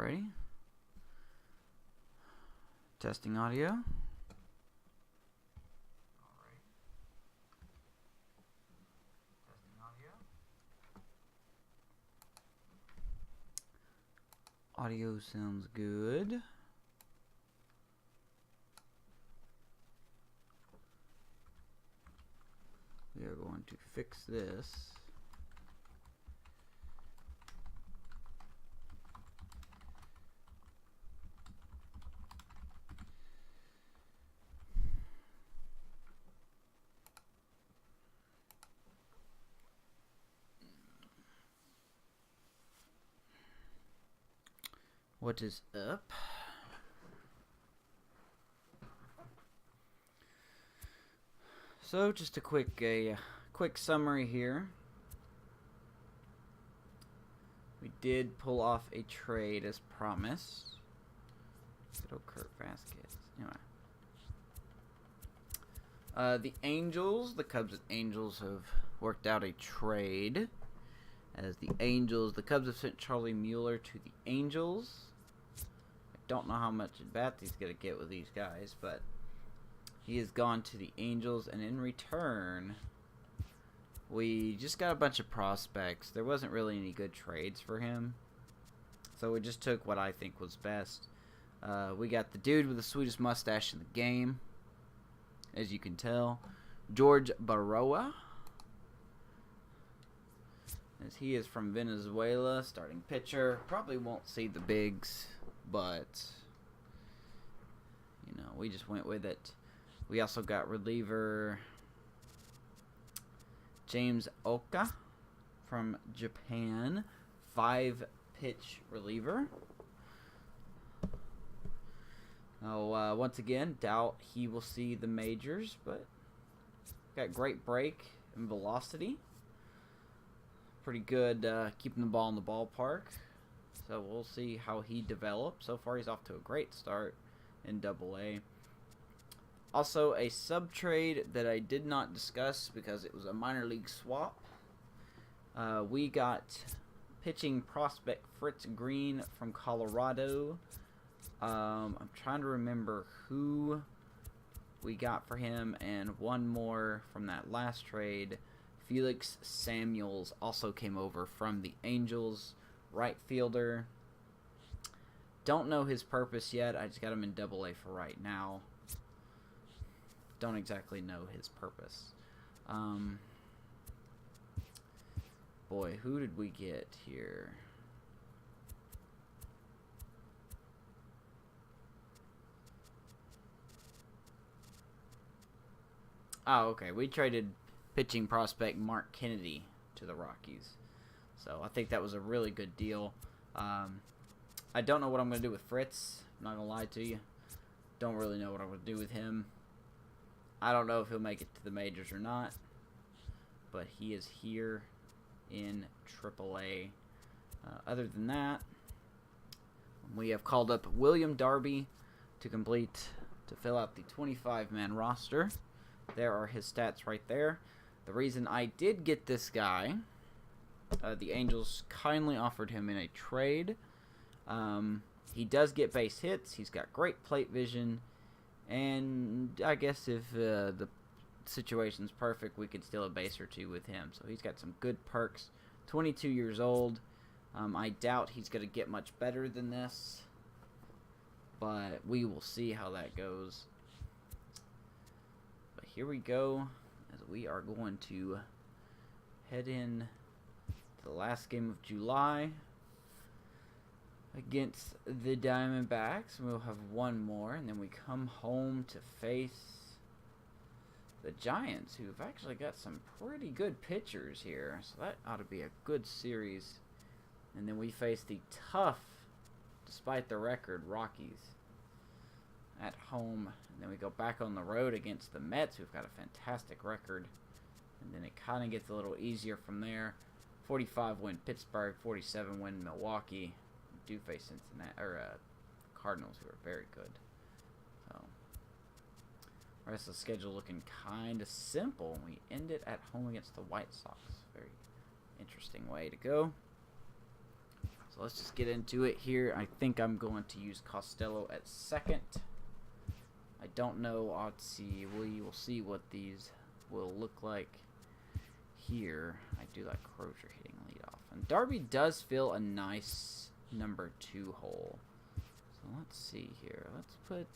Alrighty. Testing audio. Audio sounds good. We are going to fix this. What is up? So just a quick summary here. We did pull off a trade as promised. Good old Kurt Vasquez. Anyway. The Angels, the Cubs and Angels have worked out a trade. As the Cubs have sent Charlie Mueller to the Angels. I don't know how much at bat he's going to get with these guys, but he has gone to the Angels, and in return, we just got a bunch of prospects. There wasn't really any good trades for him, so we just took what I think was best. We got the dude with the sweetest mustache in the game, as you can tell, George Baroa, as he is from Venezuela, starting pitcher. Probably won't see the bigs, but you know, we just went with it. We also got reliever James Oka from Japan, 5-pitch reliever. Oh, once again, doubt he will see the majors, but got great break and velocity. Pretty good keeping the ball in the ballpark. So we'll see how he develops. So far, he's off to a great start in Double-A. Also, a sub-trade that I did not discuss because it was a minor league swap. We got pitching prospect Fritz Green from Colorado. I'm trying to remember who we got for him, and one more from that last trade. Felix Samuels also came over from the Angels, right fielder. Don't know his purpose yet. I just got him in Double-A for right now. Don't exactly know his purpose. Boy, who did we get here? Oh, okay. We traded pitching prospect Mark Kennedy to the Rockies. So I think that was a really good deal. I don't know what I'm going to do with Fritz. I'm not going to lie to you. Don't really know what I'm going to do with him. I don't know if he'll make it to the majors or not. But he is here in AAA. Other than that, we have called up William Darby to fill out the 25-man roster. There are his stats right there. The reason I did get this guy, the Angels kindly offered him in a trade. He does get base hits. He's got great plate vision. And I guess if the situation's perfect, we could steal a base or two with him. So he's got some good perks. 22 years old. I doubt he's going to get much better than this. But we will see how that goes. But here we go, as we are going to head in to the last game of July against the Diamondbacks. We'll have one more, and then we come home to face the Giants, who've actually got some pretty good pitchers here. So that ought to be a good series. And then we face the tough, despite the record, Rockies at home. And then we go back on the road against the Mets, who've got a fantastic record. And then it kind of gets a little easier from there. 45 win Pittsburgh, 47 win Milwaukee. We do face Cincinnati or Cardinals, who are very good. So the rest of the schedule looking kind of simple. We end it at home against the White Sox. Very interesting way to go. So So let's just get into it here. I think I'm going to use Costello at second. I don't know. Let's see. We will see what these will look like here. I do like Crozier hitting leadoff. And Darby does fill a nice number 2 hole. So let's see here. Let's put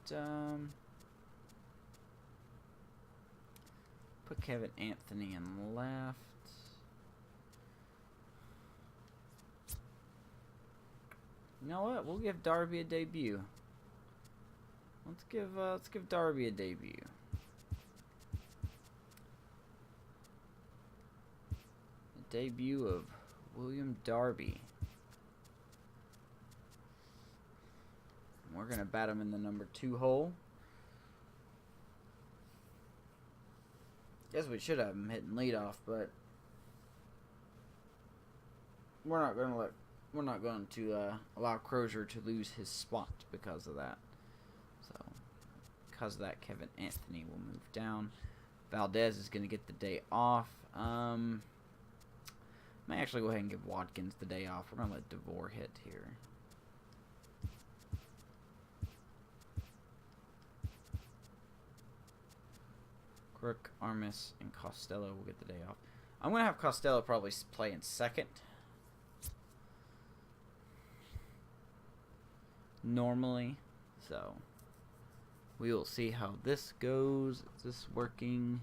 Kevin Anthony in left. You know what? We'll give Darby a debut. Let's give Darby a debut. The debut of William Darby. We're gonna bat him in the number 2 hole. Guess we should have him hitting leadoff, but we're not going to allow Crozier to lose his spot because of that. So, because of that, Kevin Anthony will move down. Valdez is going to get the day off. May actually go ahead and give Watkins the day off. We're going to let DeVore hit here. Crook, Armas, and Costello will get the day off. I'm going to have Costello probably play in second. Normally. So, we will see how this goes. Is this working?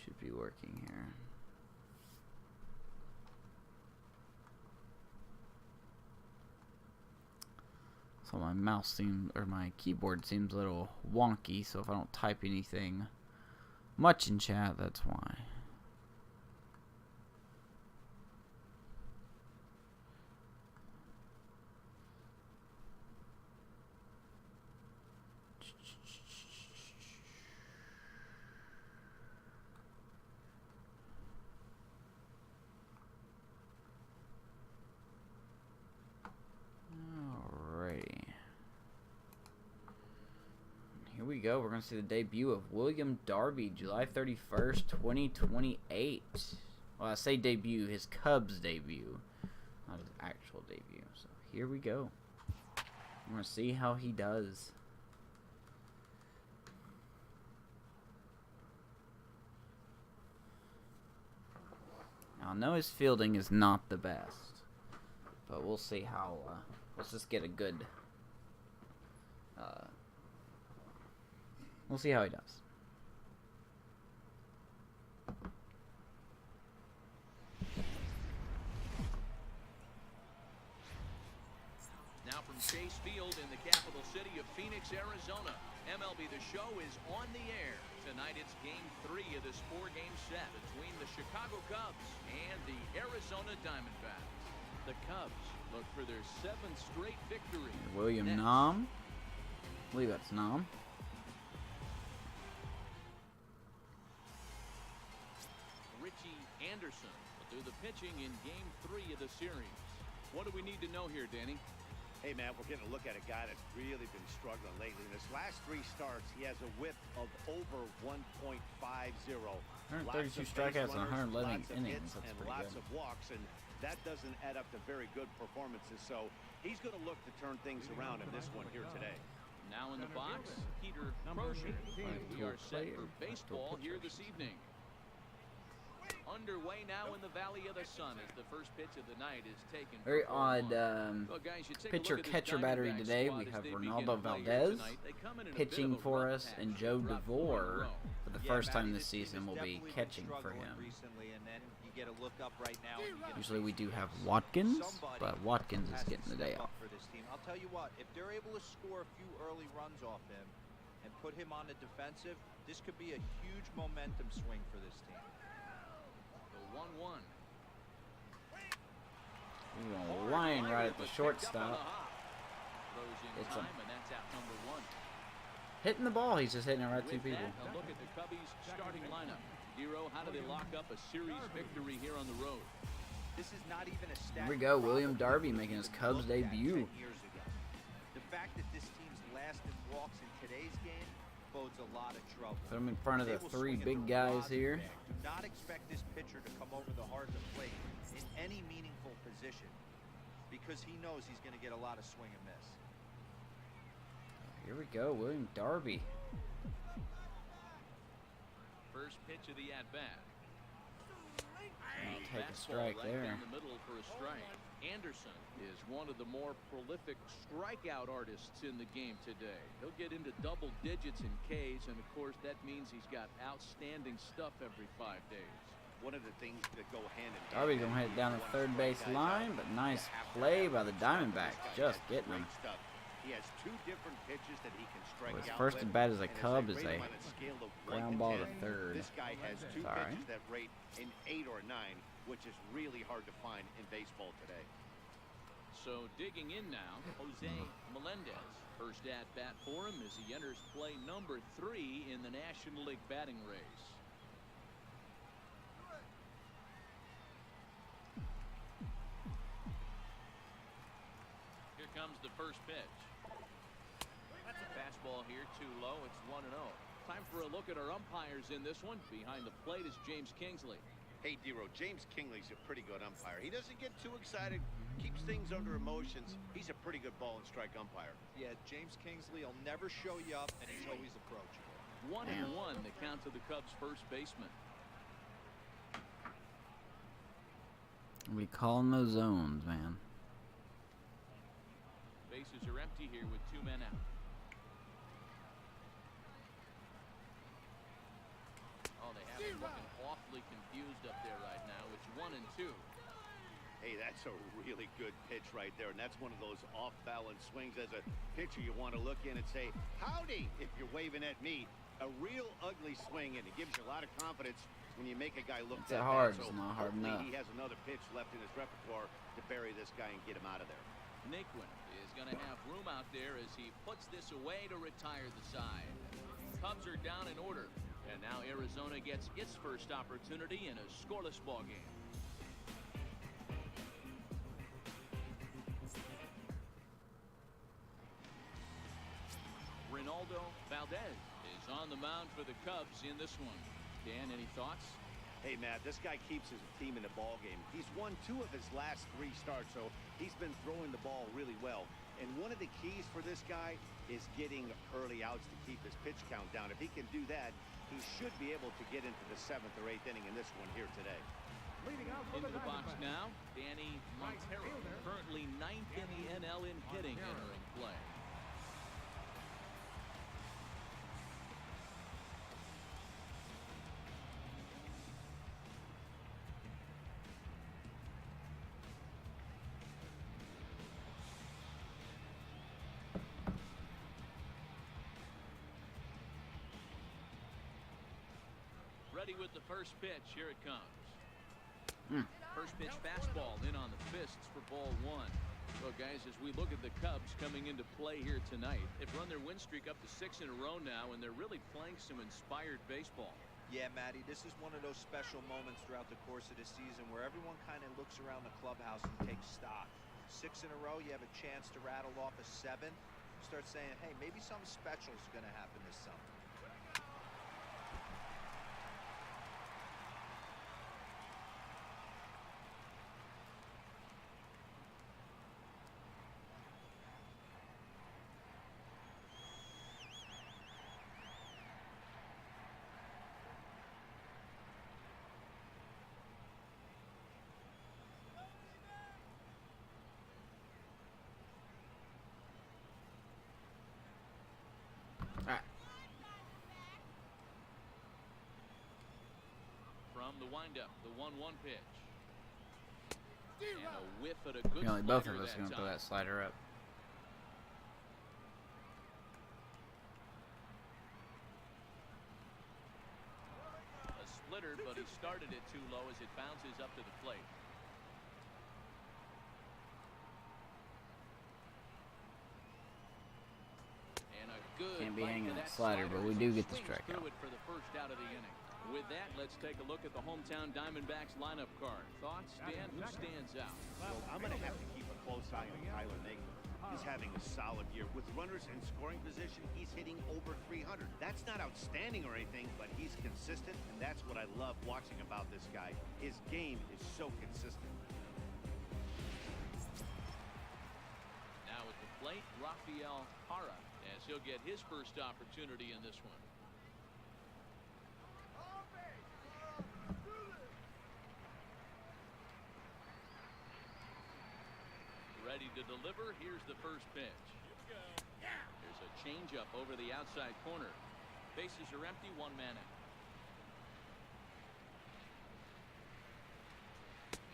Should be working here. So my mouse seems, or my keyboard seems a little wonky, so if I don't type anything much in chat, that's why. Here we go. We're going to see the debut of William Darby, July 31st, 2028. Well, I say debut, his Cubs debut, not his actual debut. So here we go. We're going to see how he does. Now, I know his fielding is not the best, but we'll see how, let's just get a good, we'll see how he does. Now from Chase Field in the capital city of Phoenix, Arizona, MLB The Show is on the air. Tonight it's Game 3 of this 4-game set between the Chicago Cubs and the Arizona Diamondbacks. The Cubs look for their 7th straight victory. William Nam. I believe that's Nam. Richie Anderson will do the pitching in Game 3 of the series. What do we need to know here, Danny? Hey, man, we're getting a look at a guy that's really been struggling lately. In his last 3 starts, he has a whip of over 1.50. 132 strikeouts and 111 innings. That's pretty lots good. of walks, and that doesn't add up to very good performances. So he's going to look to turn things around in this one here today. Now in the box, Peter Crozier. We are set for baseball here this evening. Underway now in the Valley of the Sun as the first pitch of the night is taken. Very odd Well, guys, you take a pitcher look at this catcher battery Diamondbacks today. squad We as have they begin Ronaldo play here Valdez tonight. They come in a bit pitching of a for rough us, patch. and They Joe dropped 4 in a DeVore row. for the Yeah, first time Matty, this team has season will be definitely been catching for struggling him. recently, and then you get a look up right now. And you get Usually we do have somebody Watkins, but Watkins is has to getting the day step off. up for this team. I'll tell you what, if they're able to score a few early runs off him and put him on the defensive, this could be a huge momentum swing for this team. The 1-1. We're going to line right at the shortstop. It's It's a- and that's out number 1. Hitting the ball, he's just hitting it right to With people. that, a look at the Cubbies starting lineup. Hero, how do they lock up a series victory here on the road? This is not even a stat. Here we go, William problem Darby that making his we Cubs looked at debut. 10 years ago. The fact that this team's last in walks in today's game bodes a lot of trouble. Put him in front of the They will 3 swing at big the guys rods here. back. Do not expect this pitcher to come over the heart of the plate in any meaningful position, because he knows he's going to get a lot of swing and miss. Here we go, William Darby. First pitch of the at-bat. I'll take a Fastball strike right there. down the middle for a strike. Anderson is one of the more prolific strikeout artists in the game today. He'll get into double digits in Ks, and of course that means he's got outstanding stuff every 5 days. One of the things that go hand in hand. Darby's gonna head down the third base line, but nice play by the Diamondbacks, just getting him. Stuff. He has 2 different pitches that he can strike Well, his out first with, at bat as a and Cub they is rate a him on scale of 1 ground ball to 10. third. This guy has 2 Sorry. pitches that rate an 8 or 9, which is really hard to find in baseball today. So digging in now, Jose Melendez. First at bat for him as he enters play number 3 in the National League batting race. Here comes the first pitch. Fastball here too low. It's 1-0. Time for a look at our umpires in this one. Behind the plate is James Kingsley. Hey, Dero, James Kingley's a pretty good umpire. He doesn't get too excited, keeps things under emotions. He's a pretty good ball and strike umpire. Yeah, James Kingsley will never show you up, and he's always approachable. 1-1, the count to the Cubs' first baseman. We call them those zones, man. Bases are empty here with 2 men out. Oh, they have him looking awfully confused up there right now. It's 1-2. Hey, that's a really good pitch right there, and that's one of those off-balance swings. As a pitcher, you want to look in and say, howdy, if you're waving at me. A real ugly swing, and it gives you a lot of confidence when you make a guy look It's that hard. bad. So It's not hard hopefully enough. he has another pitch left in his repertoire to bury this guy and get him out of there. Naquin is going to have room out there as he puts this away to retire the side. Cubs are down in order, and now Arizona gets its first opportunity in a scoreless ball game. Ronaldo Valdez is on the mound for the Cubs in this one. Dan, any thoughts? Hey, Matt, this guy keeps his team in the ball game. He's won 2 of his last 3 starts, so he's been throwing the ball really well. And one of the keys for this guy is getting early outs to keep his pitch count down. If he can do that, he should be able to get into the 7th or 8th inning in this one here today. Into the box now, Danny Montero, currently 9th in the NL in hitting, entering play. Ready with the first pitch. Here it comes. First pitch fastball in on the fists for ball 1. So, guys, as we look at the Cubs coming into play here tonight, they've run their win streak up to 6 in a row now, and they're really playing some inspired baseball. Yeah, Matty, this is one of those special moments throughout the course of the season where everyone kind of looks around the clubhouse and takes stock. 6 in a row, you have a chance to rattle off a 7. Start saying, hey, maybe something special is going to happen this summer. From the windup, the 1-1 pitch. And a whiff at a good Apparently both of slider us are that going to throw time. that slider up. A splitter, but he started it too low as it bounces up to the plate. And a good Can't be bite hanging to that slider, but we as do he get the swings strikeout. through it for the first out of the inning. With that, let's take a look at the hometown Diamondbacks lineup card. Thoughts, Dan? Who stands out? Well, I'm going to have to keep a close eye on Tyler Naquin. He's having a solid year. With runners in scoring position, he's hitting over 300. That's not outstanding or anything, but he's consistent, and that's what I love watching about this guy. His game is so consistent. Rafael Hara, as he'll get his first opportunity in this one. Ready to deliver. Here's the first pitch. There's a changeup over the outside corner. Bases are empty, one man out.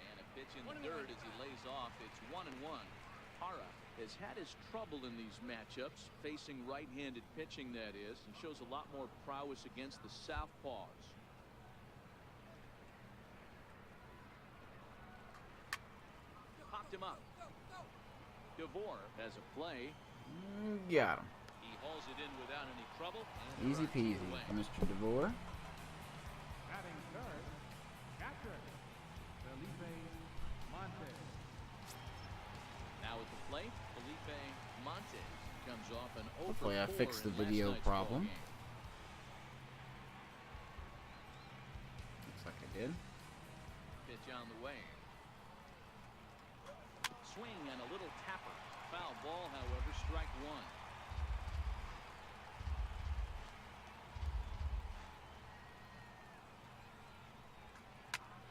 And a pitch in the dirt as he lays off. It's 1-1. Hara has had his trouble in these matchups, facing right-handed pitching, that is, and shows a lot more prowess against the southpaws. Popped him up. DeVore has a play. Got him. He hauls it in without any trouble. Easy peasy for Mr. DeVore. Batting third, catcher, Felipe Montes. Now at the plate, Felipe Montes comes off an 0 Hopefully I for 4 fixed the in last video night's problem. ballgame. Looks like I did. Pitch on the way. Swing and a little tapper. Foul ball, however, strike one.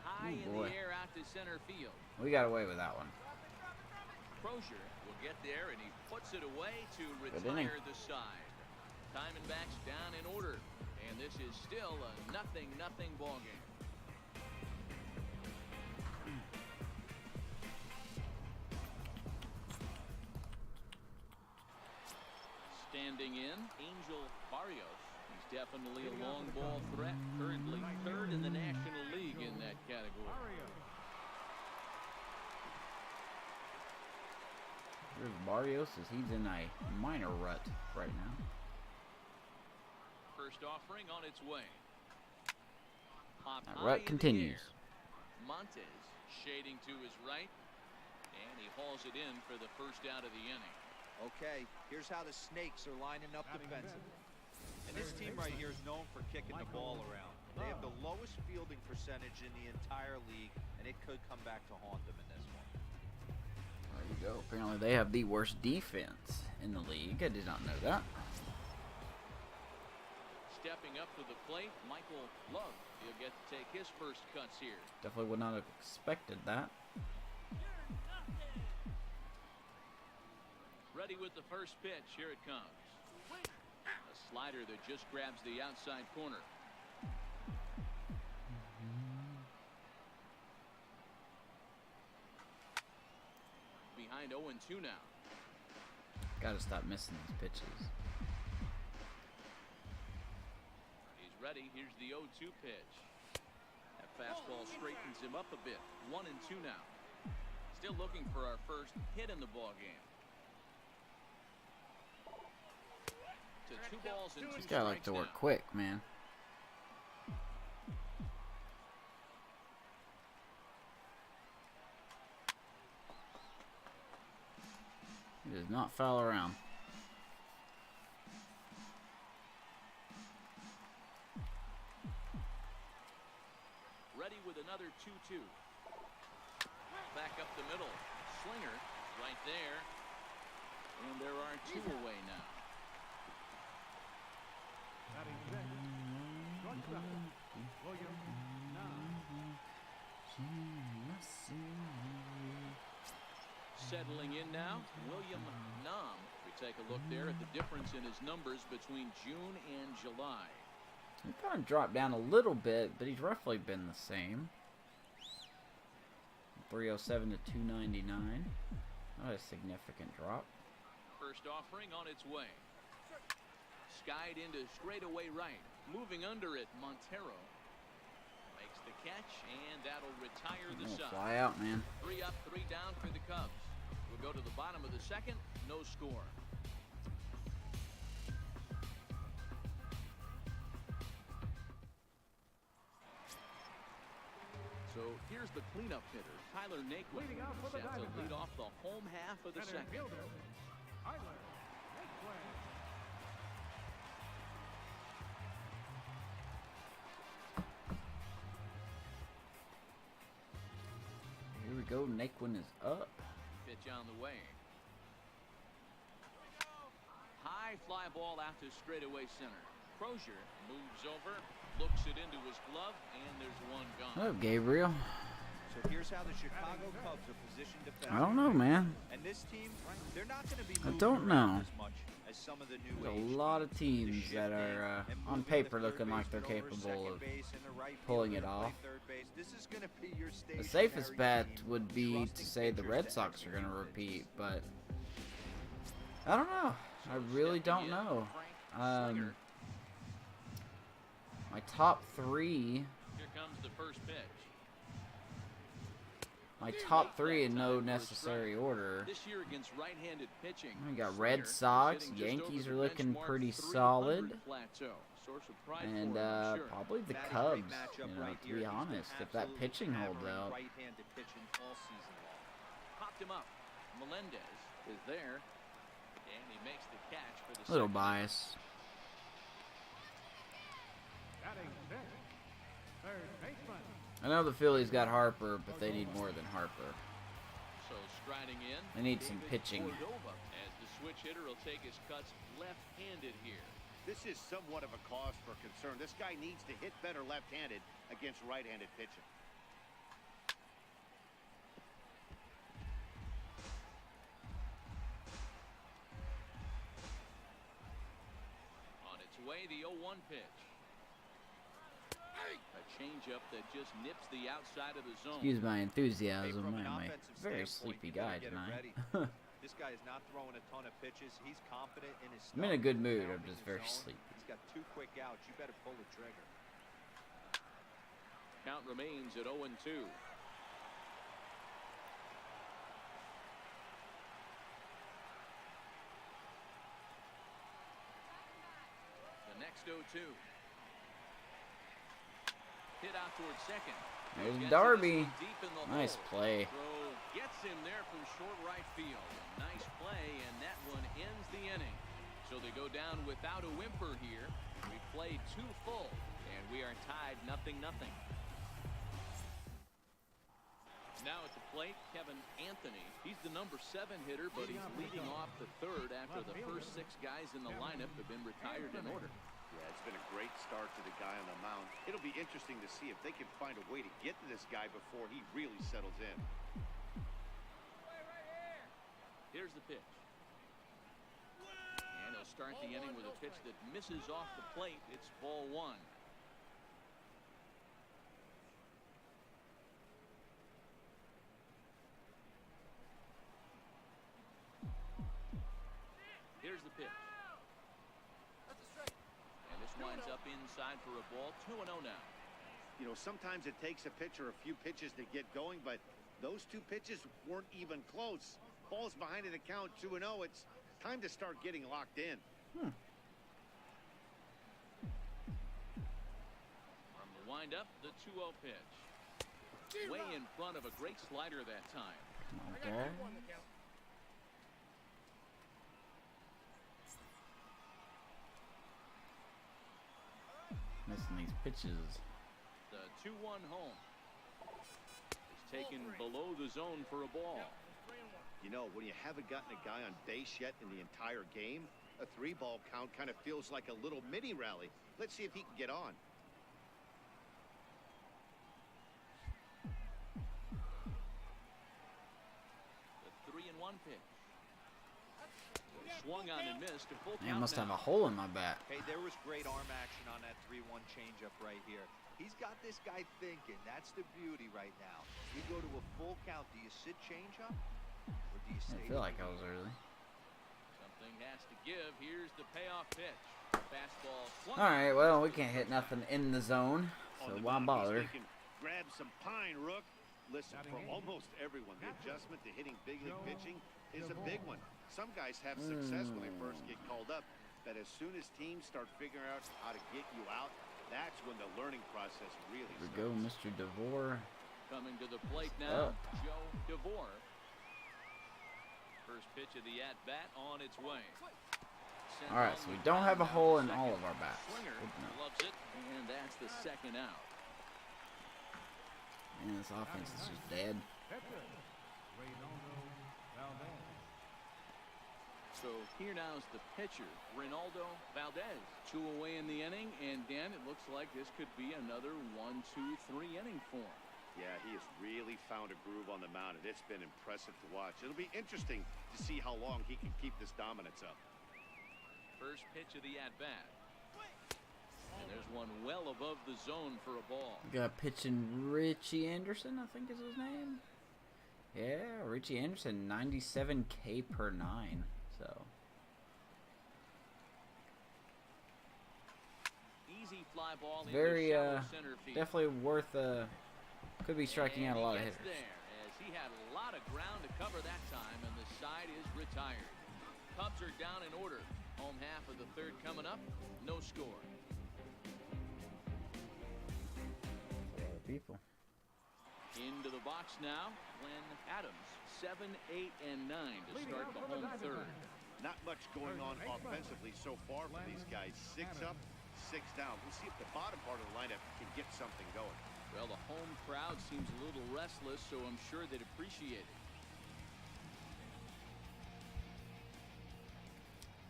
High in boy. the air out to center field. We got away with that one. Crozier will get there, and he puts it away to inning. retire the side. Diamondbacks down in order, and this is still a 0-0 ball game. Standing in, Angel Barrios. He's definitely a long ball threat. Currently third in the National League in that category. Here's Barrios as he's in a minor rut right now. First offering on its way. Popped That high rut in the continues. air. Montes shading to his right, and he hauls it in for the first out of the inning. Okay, here's how the Snakes are lining up defensively. And this team right here is known for kicking the ball around. They have the lowest fielding percentage in the entire league, and it could come back to haunt them in this one. There you go. Apparently they have the worst defense in the league. I did not know that. Stepping up to the plate, Michael Love. He'll get to take his first cuts here. Definitely would not have expected that. Ready with the first pitch. Here it comes. A slider that just grabs the outside corner. Behind 0-2 now. Gotta stop missing these pitches. He's ready. Here's the 0-2 pitch. That fastball straightens him up a bit. 1-2 now. Still looking for our first hit in the ball game. To 2 balls and 2 This guy likes strikes to work now. quick, man. He does not foul around. Ready with another 2-2. Back up the middle. Slinger right there. And there are 2 away now. Batting sixth, shortstop, William Nam. Settling in now, William Nam. We take a look there at the difference in his numbers between June and July. He kind of dropped down a little bit, but he's roughly been the same. 307 to 299. Not a significant drop. First offering on its way. Skied into straightaway right. Moving under it, Montero makes the catch, and that'll retire the He'll side. fly out, man. 3 up, 3 down for the Cubs. We'll go to the bottom of the second. No score. So here's the cleanup hitter, Tyler Naquin, Leading off for the set to lead Diamondbacks. off the home half of the Center second. fielder, Tyler Naquin. Here we go. Naquin is up. Pitch on the way. high fly ball out to straightaway center. Crozier moves over, looks it into his glove, and there's one gone. Oh, Gabriel. So here's how the Chicago Cubs are positioned defensively. I don't know, man. And this team, they're not going to be I moving don't around know. as much as some of the new There's age a lot of teams. teams The that are shifting and on moving paper the third looking like they're baseman over capable second of base and the right pulling fielder it to play off. third base. This is going to be your The stationary safest bet team, would be to trusting say the pitchers Red to Sox are going to execute repeat, things. but I don't know. I really don't Stepping in, know. Frank Slinger. My top three. Here comes the first pitch. My top three in no necessary order. This year against right-handed pitching. We got Slinger Red is Sox, hitting just Yankees over are the looking benchmark pretty 300 solid. plateau. Source of pride And for him, I'm sure. probably the Matty, Cubs, great matchup you know, right to here. be He's been honest, if that absolutely pitching holds hammering out. right-handed pitching all season long. Popped him up. Melendez is there. And he makes the catch for the Little second. bias. Batting sixth, third baseman. I know the Phillies got Harper, but they need more than Harper. So striding in. They need some David pitching. Cordova, as the switch hitter will take his cuts left-handed here. This is somewhat of a cause for concern. This guy needs to hit better left-handed against right-handed pitching. On its way, the 0-1 pitch. A changeup that just nips the outside of the zone. Excuse my Hey, enthusiasm. from an I'm a offensive very standpoint, sleepy you better guy get it tonight. ready. This guy is not throwing a ton of pitches. He's confident in his I'm in a stuff. good He's mood. pounding I'm just his very zone. sleepy. He's got 2 quick outs. You better pull the trigger. Count remains at 0-2. The next 0-2. Hit out towards second. There's Gets Darby. this one deep in the Nice hole. play. Throw gets him there from short right field. Nice play, and that one ends the inning. So they go down without a whimper here. We played 2 full, and we are tied 0-0. Now at the plate, Kevin Anthony. He's the number 7 hitter, but he's leading off the third after the first 6 guys in the lineup have been retired in order. Yeah, it's been a great start to the guy on the mound. It'll be interesting to see if they can find a way to get to this guy before he really settles in. Here's the pitch. And he'll start the inning with a pitch that misses off the plate. It's ball 1. Here's the pitch. And this winds up inside for a ball. 2-0 now. You know, sometimes it takes a pitcher a few pitches to get going, but those 2 pitches weren't even close. Ball's behind in the count, 2-0. It's time to start getting locked in. On the windup, the 2-0 pitch. Way in front of a great slider that time. Okay. Missing these pitches. The 2-1 home. Is taken below the zone for a ball. You know, when you haven't gotten a guy on base yet in the entire game, a 3-ball count kind of feels like a little mini rally. Let's see if he can get on. The 3-1 pitch. Swung on and missed. A full Man, count must have now. a hole in my bat. Hey, there was great arm action on that 3-1 changeup right here. He's got this guy thinking. That's the beauty right now. You go to a full count. Do you sit changeup or do you stay? I feel like I was early. Something has to give. Here's the payoff pitch. Fastball. swung All right, on. well, we can't hit nothing in the zone, so On the why mound, bother? he's thinking, grab some pine, Rook. Listen, for almost everyone, the adjustment to hitting big league pitching is a big one. Some guys have success when they first get called up, but as soon as teams start figuring out how to get you out, that's when the learning process really Here we starts. go, Mr. DeVore. Coming to the plate now, Up. Joe DeVore. First pitch of the at-bat on its way. Sent All right, on so we the don't have a ground hole out in to all second. of our bats. Slinger Good enough. loves it, and that's the second out. Man, this offense is just dead. Pitcher, Reynaldo Valdez. So here now is the pitcher, Reynaldo Valdez. 2 away in the inning, and Dan, it looks like this could be another 1-2-3 inning for him. Yeah, he has really found a groove on the mound, and it's been impressive to watch. It'll be interesting to see how long he can keep this dominance up. First pitch of the at-bat. And there's one well above the zone for a ball. Got pitching Richie Anderson, I think is his name. Yeah, Richie Anderson, 97 K per 9. So Easy fly ball into very shallow center field. definitely worth could be striking out a lot of He gets hitters. there as he had a lot of ground to cover that time, and the side is retired. Cubs are down in order. Home half of the third coming up. No score. A lot of people. Into the box now, Glenn Adams. 7, 8, and 9 to start the home third. Not much going on offensively so far for these guys. 6 up, 6 down. We'll see if the bottom part of the lineup can get something going. Well, the home crowd seems a little restless, so I'm sure they'd appreciate it.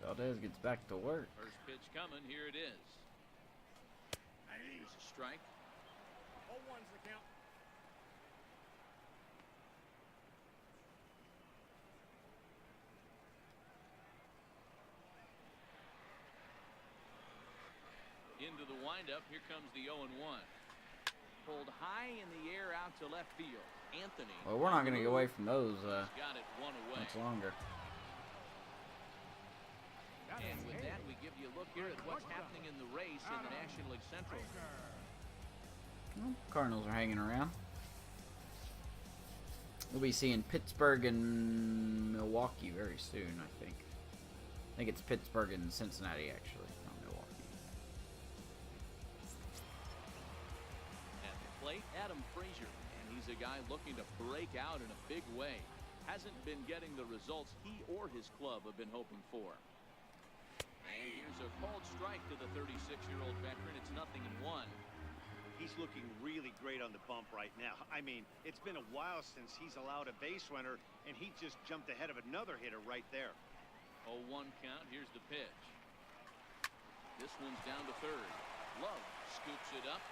Valdez gets back to work. First pitch coming. Here it is. Here's a strike. 0-1's the count. Into the windup. Here comes the 0-1. Pulled high in the air out to left field. Anthony. Well, we're not going to get away from those Got it 1 away. much longer. And with that, we give you a look here at what's happening in the race in the National League Central. Well, Cardinals are hanging around. We'll be seeing Pittsburgh and Milwaukee very soon, I think. I think it's Pittsburgh and Cincinnati, actually, not Milwaukee. At the plate, Adam Frazier, and he's a guy looking to break out in a big way. Hasn't been getting the results he or his club have been hoping for. And here's a called strike to the 36-year-old veteran. It's 0-1. He's looking really great on the bump right now. I mean, it's been a while since he's allowed a base runner, and he just jumped ahead of another hitter right there. 0-1 count. Here's the pitch. This one's down to third. Love scoops it up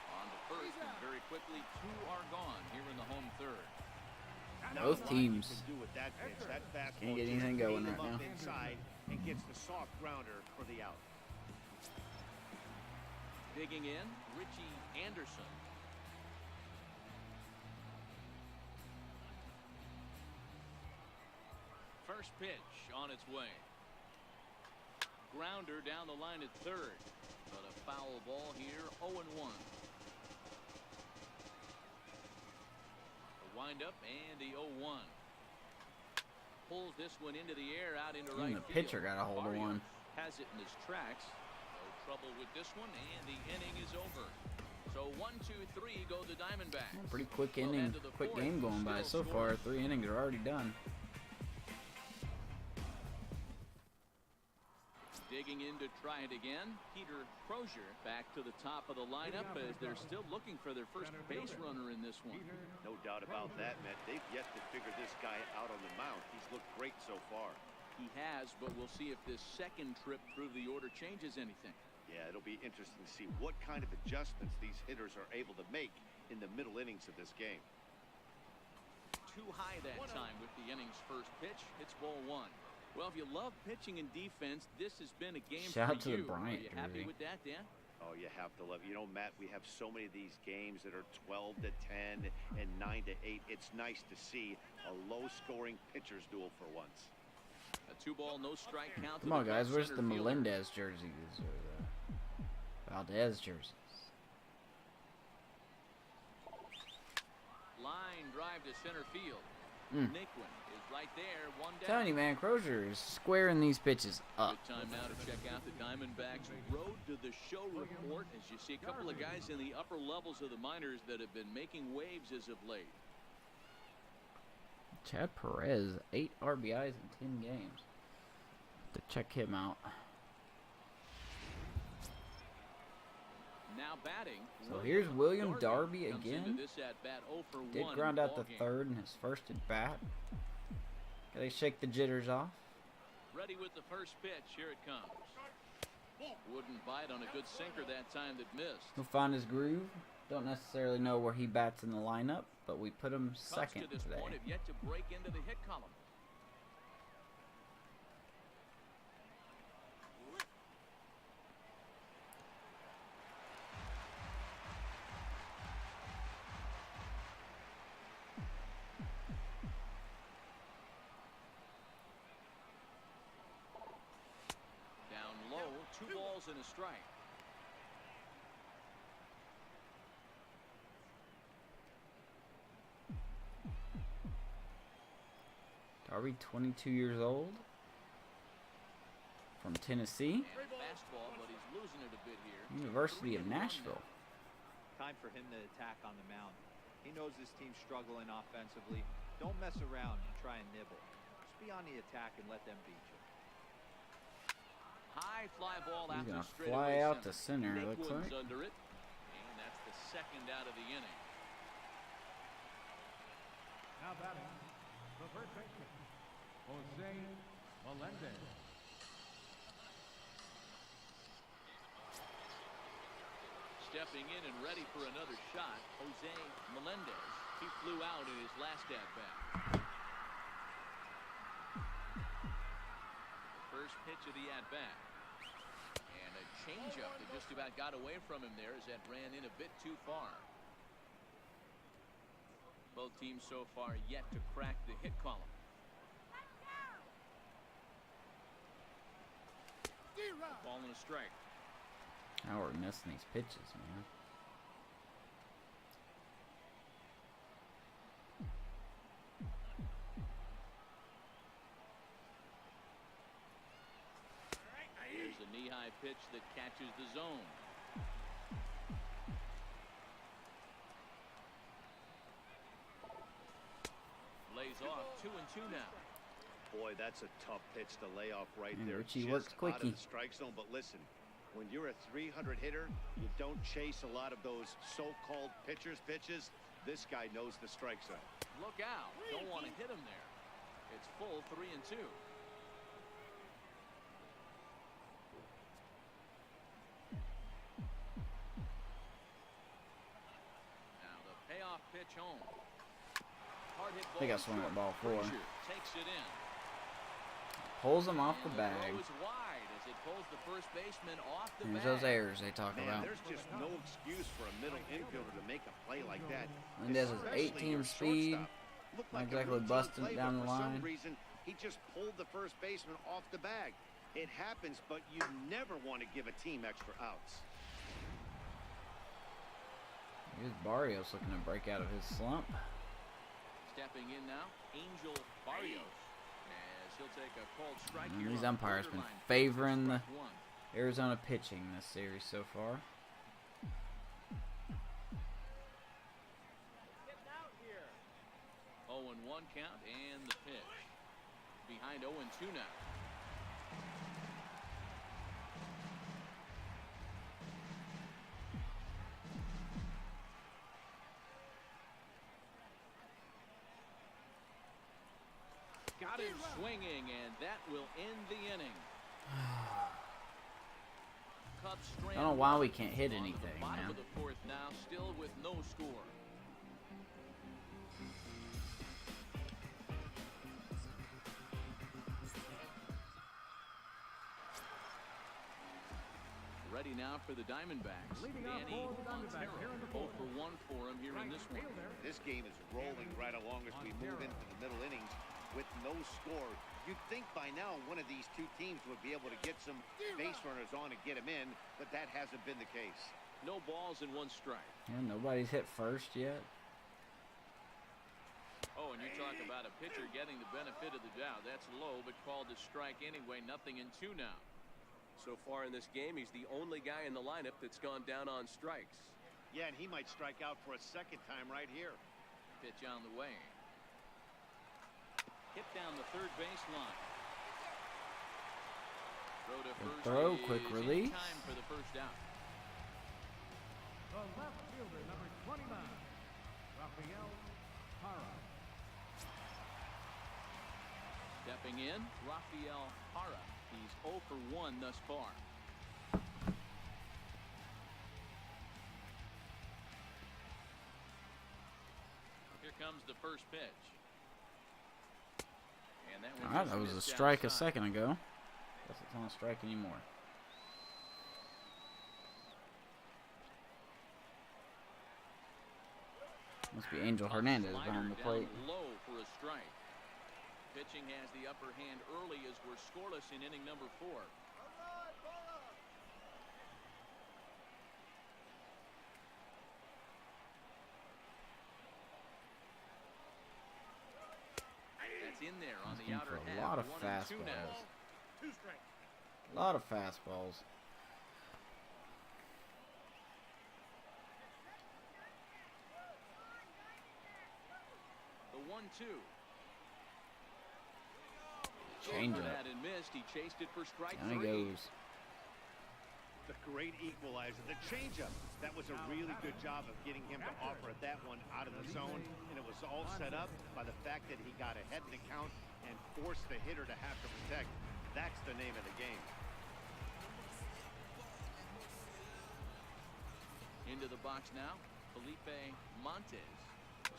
on to first, and very quickly 2 are gone here in the home third. Both teams Can do with that pitch. That fastball can't get just anything going cleaned right him up now. inside and gets the soft grounder for the out. Digging in, Richie Anderson. First pitch on its way. Grounder down the line at third. But a foul ball here, 0-1. A windup and the 0-1. Pulls this one into the air out into right Even field. the pitcher got a hold of Barrios one. has it in his tracks. No trouble with this one, and the inning is over. So 1-2-3 go the Diamondbacks. Pretty quick Well, inning, end of the quick fourth, game going by so still far. scoring. 3 innings are already done. Digging in to try it again. Peter Crozier back to the top of the lineup as they're still looking for their first base runner in this one. No doubt about that, Matt. They've yet to figure this guy out on the mound. He's looked great so far. He has, but we'll see if this second trip through the order changes anything. Yeah, it'll be interesting to see what kind of adjustments these hitters are able to make in the middle innings of this game. Too high that time with the inning's first pitch. It's ball 1. Well, if you love pitching and defense, this has been a game Shout for out to the you. Bryant Are you happy jersey. with that, Dan? Oh, you have to love it. You know, Matt, we have so many of these games that are 12-10 and 9-8. It's nice to see a low-scoring pitcher's duel for once. A 2-ball, no strike count. to Come on, the guys. Where's center the fielder. Melendez jerseys or the Valdez jerseys? Line drive to center field. Mm. Naquin is right there, 1 down. Telling you, man, Crozier is squaring these pitches up. Good time now to check out the Diamondbacks Road to the Show report as you see a couple of guys in the upper levels of the minors that have been making waves as of late. Chad Perez, 8 RBIs in 10 games. To check him out. Now batting. So here's William Darby comes again. into this at-bat 0 for 1 Did in the ground out the ballgame. third in his first at bat. Gotta shake the jitters off. Ready with the first pitch. Here it comes. Wouldn't bite on a good sinker that time that missed. He'll find his groove. Don't necessarily know where he bats in the lineup, but we put him second Cubs to this today. point have yet to break into the hit column. Down low, 2 balls and a strike. Darby, 22 years old, from Tennessee, And a fastball, but he's losing it a bit here. University of 3-1 Nashville. Time for him to attack on the mound. He knows this team's struggling offensively. Don't mess around and try and nibble. Just be on the attack and let them beat you. High fly ball He's out gonna to straightaway fly out to center. center, it Nick looks Woods like. under it, and that's the second out of the inning. Now batting, the first baseman, Jose Melendez. Stepping in and ready for another shot, Jose Melendez. He flew out in his last at-bat. First pitch of the at-bat. And a changeup that just about got away from him there as that ran in a bit too far. Both teams so far yet to crack the hit column. Ball and a strike. Now we're missing these pitches, man. Here's a knee-high pitch that catches the zone. Lays off 2-2 now. Boy, that's a tough pitch to lay off right And there. Richie just works out quickie. of the strike zone. But listen, when you're a 300 hitter, you don't chase a lot of those so-called pitchers' pitches. This guy knows the strike zone. Look out. Don't want to hit him there. It's full 3-2. Now the payoff pitch home. Hard hit ball. I think I swung that ball four. Frazier takes it in. Pulls him off the And bag. throw is wide as it pulls the first baseman off the There's bag. those errors they talk Man, about. there's just no excuse for a middle infielder to make a play like that. Mendez is especially 18 your speed. shortstop. Looked Not like a exactly routine busting it play, down but the for some line. reason, he just pulled the first baseman off the bag. It happens, but you never want to give a team extra outs. Here's Barrios looking to break out of his slump. Stepping in now, Angel Barrios. As he'll take a cold strike And here these on the umpires been borderline. favoring the Strike one. Arizona pitching this series so far. Getting out here. 0-1 count and the pitch. Behind 0-2 now. Got him swinging, and that will end the inning. Cubs I don't know why we can't hit on to the anything, bottom man. of the fourth now, still with no score. Ready now for the Diamondbacks. Leading off Danny for the Diamondbacks Montero. here in the 0 fourth. for 1 for him here in this one. Fielder, This game is rolling right along as we move into the middle innings with no score. You'd think by now one of these two teams would be able to get some base runners on and get them in, but that hasn't been the case. No balls and 1 strike. Yeah, nobody's hit first yet. Oh, and you talk about a pitcher getting the benefit of the doubt. That's low, but called a strike anyway. 0-2 now. So far in this game, he's the only guy in the lineup that's gone down on strikes. Yeah, and he might strike out for a second time right here. Pitch on the way. Hit down the third baseline. Throw to Good first. throw, is quick in release. Time for the first out. the left fielder, number 29, Rafael Para. Stepping Stepping in, Rafael Jara. He's 0 for 1 thus far. Here comes the first pitch. And that one Alright, just that was a missed strike a outside. second ago. Guess it's not a strike anymore. Must be Angel Hernandez Slider behind the down plate. low for a strike. Pitching has the upper hand early as we're scoreless in inning number 4. That's in there on He's the going outer for a half. lot of 1 and 2 now. fastballs. A lot of fastballs. The 1-2. Change Over it. that and missed. He chased it for strike Down he 3. goes. The great equalizer, the changeup. That was a really good job of getting him to offer that one out of the zone, and it was all set up by the fact that he got ahead in the count and forced the hitter to have to protect. That's the name of the game. Into the box now, Felipe Montes.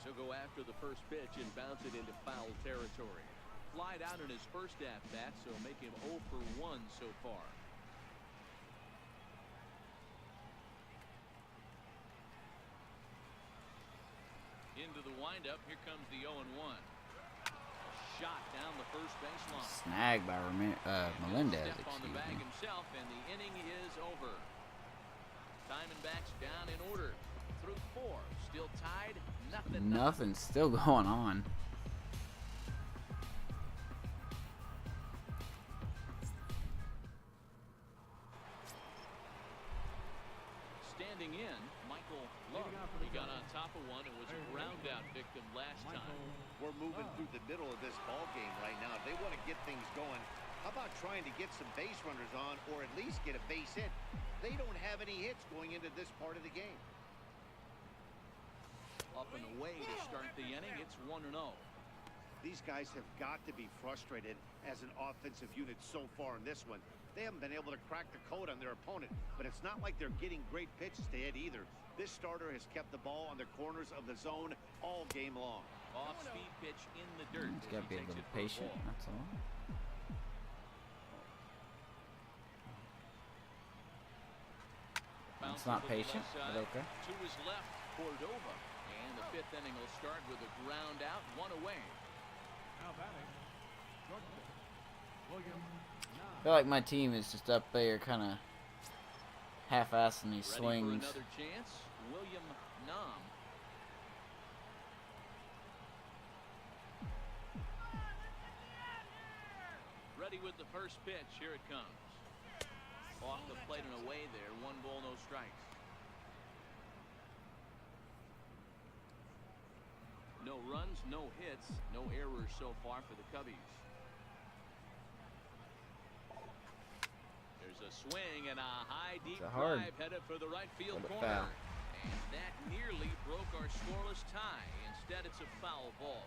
So go after the first pitch and bounce it into foul territory. Flied out in his first at-bat, so make him 0 for 1 so far. Into the windup, here comes the 0-1. Shot down the first baseline. Snag by Melendez, Step on the excuse bag me. himself, and the inning is over. Diamondbacks down in order. Through 4, still tied, nothing. Nothing's still going on. Standing in, Michael Love. He got on top of one and was a ground out victim last time. We're moving through the middle of this ball game right now. They want to get things going. How about trying to get some base runners on, or at least get a base hit? They don't have any hits going into this part of the game. Up and away to start the inning. It's 1-0. These guys have got to be frustrated as an offensive unit so far in this one. They haven't been able to crack the code on their opponent, but it's not like they're getting great pitches to hit either. This starter has kept the ball on the corners of the zone all game long. Off-speed pitch in the dirt. He's as got to he be a takes little it for a patient, ball. that's all. Bounces It's not to the patient, left but side. okay. To his left, Cordova. And the 5th inning will start with a ground out, 1 away. Now batting, shortstop, William I feel like my team is just up there kind of half-assing these Ready swings. for another chance, William Nam. Ready with the first pitch. Here it comes. Off the plate and away there. 1 ball, no strikes. No runs, no hits, no errors so far for the Cubbies. There's a swing and a high deep It's a hard- drive headed for the right field What a corner. foul. And that nearly broke our scoreless tie. Instead, it's a foul ball.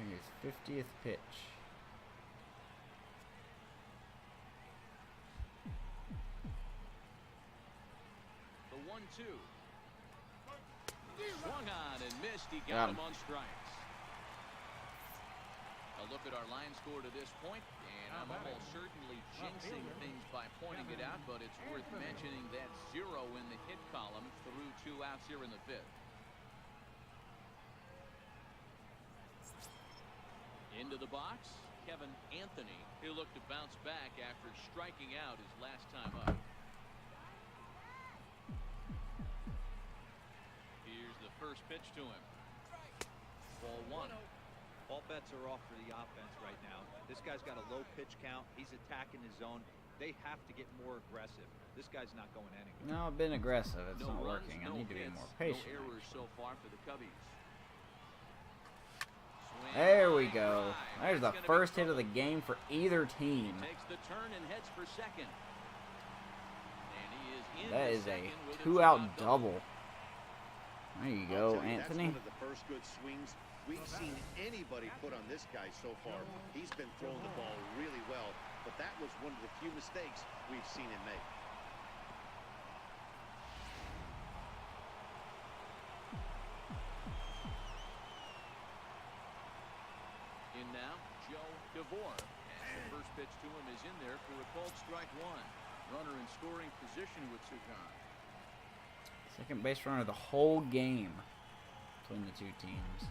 His 50th pitch. The 1-2. Swung on and missed. He Got got him. him on strikes. A look at our line score to this point, and I'm almost certainly jinxing things by pointing it out, but it's worth mentioning that 0 in the hit column through 2 outs here in the 5th. Into the box, Kevin Anthony. He'll look to bounce back after striking out his last time up. Here's the first pitch to him. Ball 1. All bets are off for the offense right now. This guy's got a low pitch count. He's attacking his zone. They have to get more aggressive. This guy's not going anywhere. No, I've been aggressive. It's No not runs, working. no I need to be hits, more patient. No errors so far for the Cubbies. Swing There we line go. drive. There's the That's gonna be first hit of the trouble. game for either team. Takes the turn and heads for second. And he is in That the is a second with a 2-out two-out double. There you I'll go, tell you, Anthony. That's one of the first good swings we've seen anybody put on this guy so far. He's been throwing the ball really well, but that was one of the few mistakes we've seen him make. In now, Joe DeVore. And the first pitch to him is in there for a called strike one. Runner in scoring position with Sukan. Second base runner the whole game between the two teams.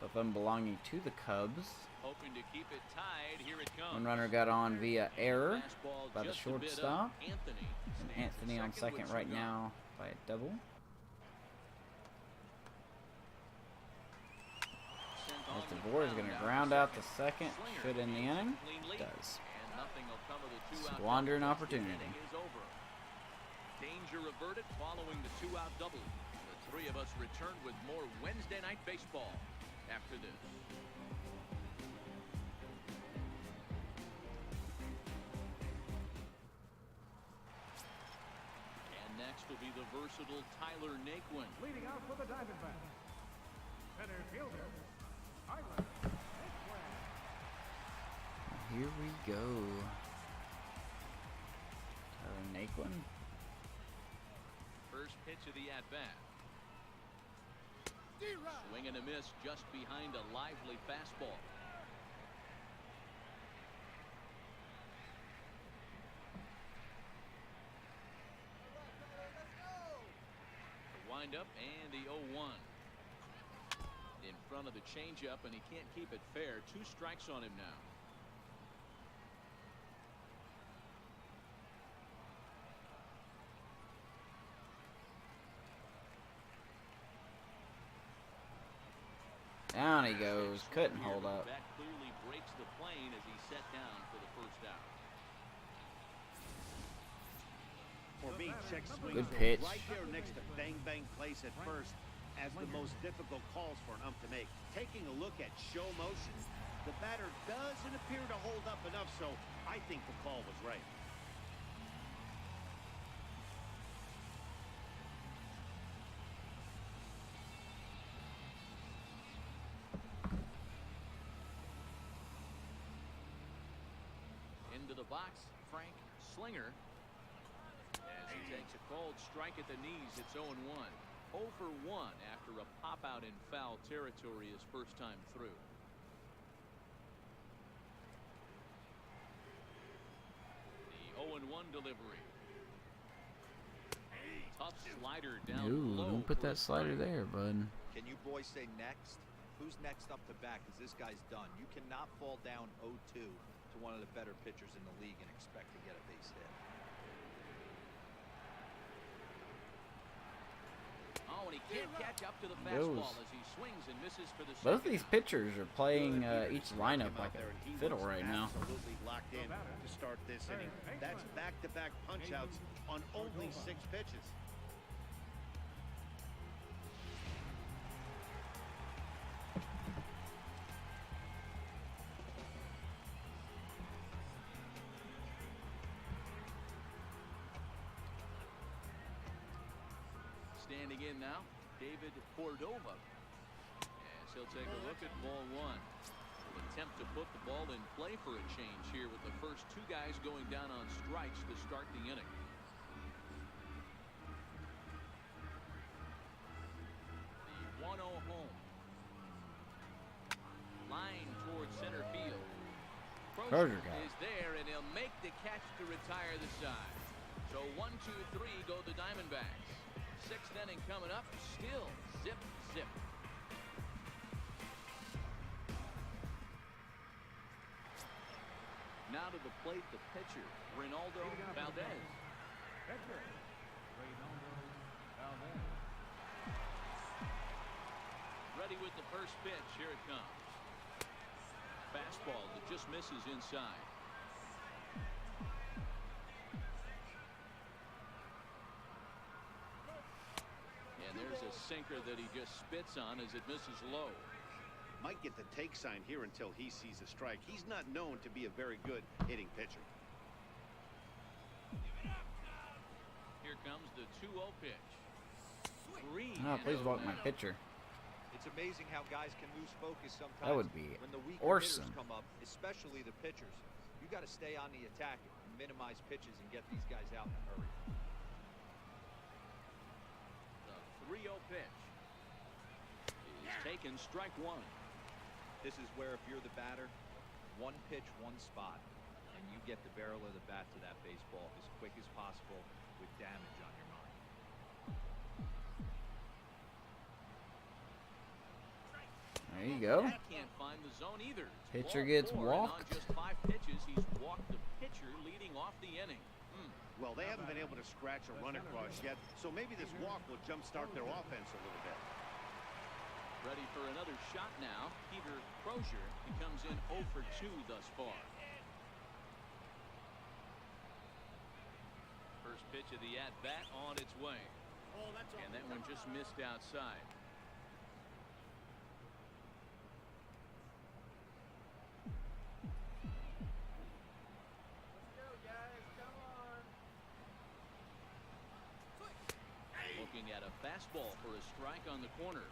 Both of them belonging to the Cubs. Hoping to keep it tied. Here it comes. One runner got on via error Fastball by the just a bit shortstop. up. Anthony. And stands Anthony on second with right Sugan. now by a double. Sent on As the DeVore is going to ground out the second. Slinger Should end the inning. cleanly, Does. And nothing will come of the two-out Squander an double. opportunity. The inning is over. Danger averted following the two-out double. The three of us return with more Wednesday night baseball after this. And next will be the versatile Tyler Naquin. Leading out for the Diamondbacks. Center fielder, Tyler Naquin. Here we go. Tyler Naquin. First pitch of the at-bat. Swing and a miss just behind a lively fastball. The windup and the 0-1. In front of the changeup, and he can't keep it fair. 2 strikes on him now. Down he goes. Couldn't hold up. That clearly breaks the plane as he set down for the first out. For me, check swings Good are pitch. right there next to bang bang place at first as the most difficult calls for an ump to make. Taking a look at show motion, the batter doesn't appear to hold up enough, so I think the call was right. Into the box, Frank Slinger. As he takes a cold strike at the knees, it's 0-1. 0 for 1 after a pop out in foul territory his first time through. The 0-1 delivery. Tough slider down Ooh, low. don't put for a that slider strike. there, bud. Can you boys say next? Who's next up to bat? Because this guy's done. You cannot fall down 0-2 to one of the better pitchers in the league and expect to get a base hit. Oh, and he can't catch up to the Goes. fastball as he swings and misses for the Both of second these out. pitchers are playing each lineup Him like out there, and he a fiddle was right now. Absolutely locked in to start this inning. That's back-to-back punch-outs on only 6 pitches. Standing in now, David Cordova. As he'll take a look at ball 1. An attempt to put the ball in play for a change here with the first 2 guys going down on strikes to start the inning. The 1-0 home. Line towards center field. Crozier got it. is there, and he'll make the catch to retire the side. So 1-2-3 go the Diamondbacks. 6th inning coming up. Still zip, zip. Now to the plate, the pitcher, Reynaldo Valdez. Pitcher, Reynaldo Valdez. Ready with the first pitch. Here it comes. Fastball that just misses inside. And there's a sinker that he just spits on as it misses low. Might get the take sign here until he sees a strike. He's not known to be a very good hitting pitcher. Here comes the 2-0 pitch. 3. Oh, and please walk 0 my now. pitcher. It's amazing how guys can lose focus sometimes. That would be when the weaker awesome. hitters come up, especially the pitchers. You got to stay on the attack, minimize pitches, and get these guys out in a hurry. The 3-0 pitch is taken, strike 1. This is where if you're the batter, one pitch, one spot, and you get the barrel of the bat to that baseball as quick as possible with damage on your mind. There you go. That can't find the zone either. It's Pitcher ball gets 4, and on walked. just 5 pitches, he's walked the pitcher, leading off the inning. Well, they haven't been able to scratch a run across yet, so maybe this walk will jumpstart their offense a little bit. Ready for another shot now. Peter Crozier, he comes in 0 for 2 thus far. First pitch of the at-bat on its way. And that one just missed outside. Looking at a fastball for a strike on the corner.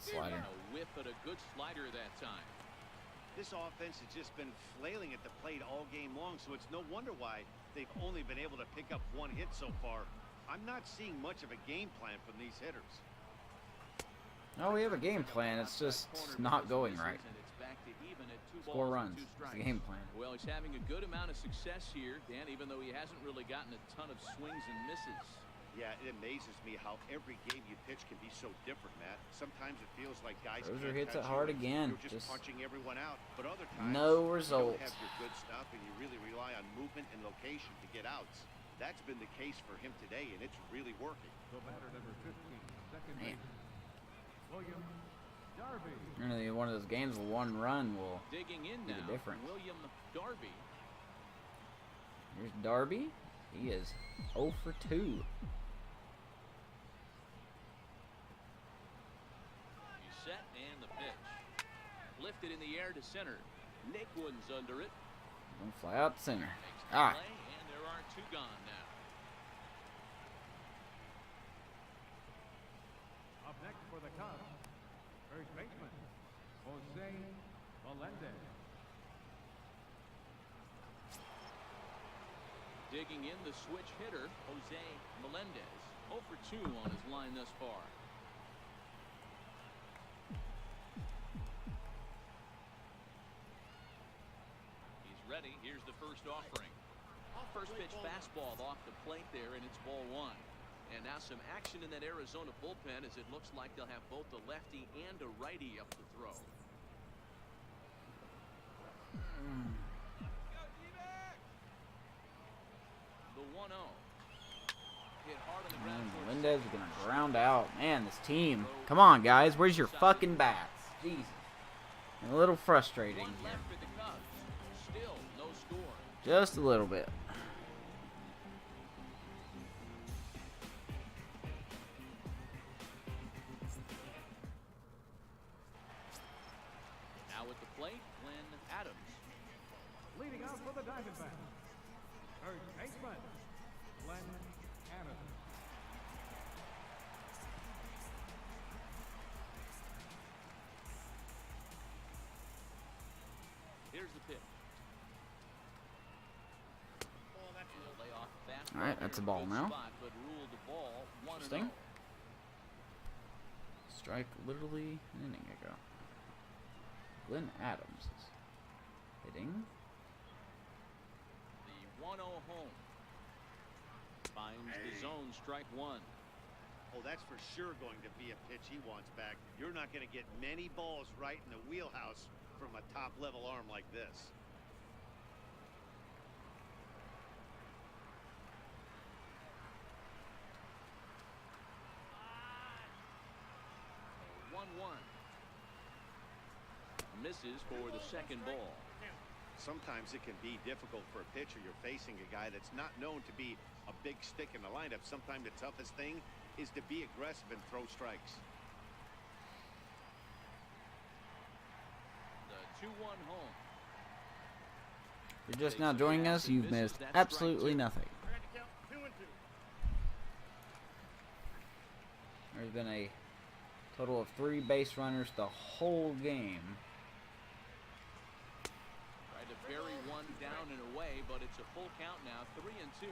Slider. A whiff at a good slider that time. This offense has just been flailing at the plate all game long, so it's no wonder why they've only been able to pick up 1 hit so far. I'm not seeing much of a game plan from these hitters. Oh, we have a game plan. It's just not going right. And it's back to even at 2 Score balls runs. and 2 It's strikes. the game plan. Well, he's having a good amount of success here, Dan, even though he hasn't really gotten a ton of swings and misses. Yeah, it amazes me how every game you pitch can be so different, Matt. Sometimes it feels like guys Crozier can't hits touch it hard you and again. You're just punching everyone out. But other times, No you results. don't have your good stuff, and you really rely on movement and location to get outs. That's been the case for him today, and it's really working. The batter number 15, second Man. baseman, William Darby. Really, one of those games, 1 run will. Digging in Be the now, difference. William Darby. Here's Darby. He is 0 for 2. He's set, and the pitch. Lifted in the air to center. Nick Wooden's under it. Gonna fly out to center. Makes the Ah. play, and there are 2 gone now. Up next for the Cubs, first baseman, Jose Melendez. Digging in the switch hitter, Jose Melendez. 0 for 2 on his line thus far. He's ready. Here's the first offering. First pitch fastball off the plate there, and it's ball 1. And now some action in that Arizona bullpen as it looks like they'll have both a lefty and a righty up to throw. The 1-0. Hit hard on the ground towards Melendez is second. gonna ground out. Man, this team. Come on, guys. Where's your fucking bats? Jesus. A little frustrating One here. left for the Cubs. Still no score. Just a little bit. Now at the plate, Glenn Adams. Leading out for the Diamondbacks, first baseman, Glenn Adams. Here's the pitch. He'll lay off the fastball All right, that's there. a ball Good now. Spot, but ruled the ball 1-0. Interesting. Strike literally an inning ago. Glenn Adams is hitting. The 1-0 home. Finds the zone, strike 1. Oh, that's for sure going to be a pitch he wants back. You're not going to get many balls right in the wheelhouse from a top-level arm like this. Oh, 1-1. Misses for the second ball. Sometimes it can be difficult for a pitcher. You're facing a guy that's not known to be a big stick in the lineup. Sometimes the toughest thing is to be aggressive and throw strikes. 2-1 home. If you're just now joining us, you've missed absolutely nothing. Ready to count 2 and 2. There's been a total of 3 base runners the whole game. Tried to bury one down and away, but it's a full count now, 3-2.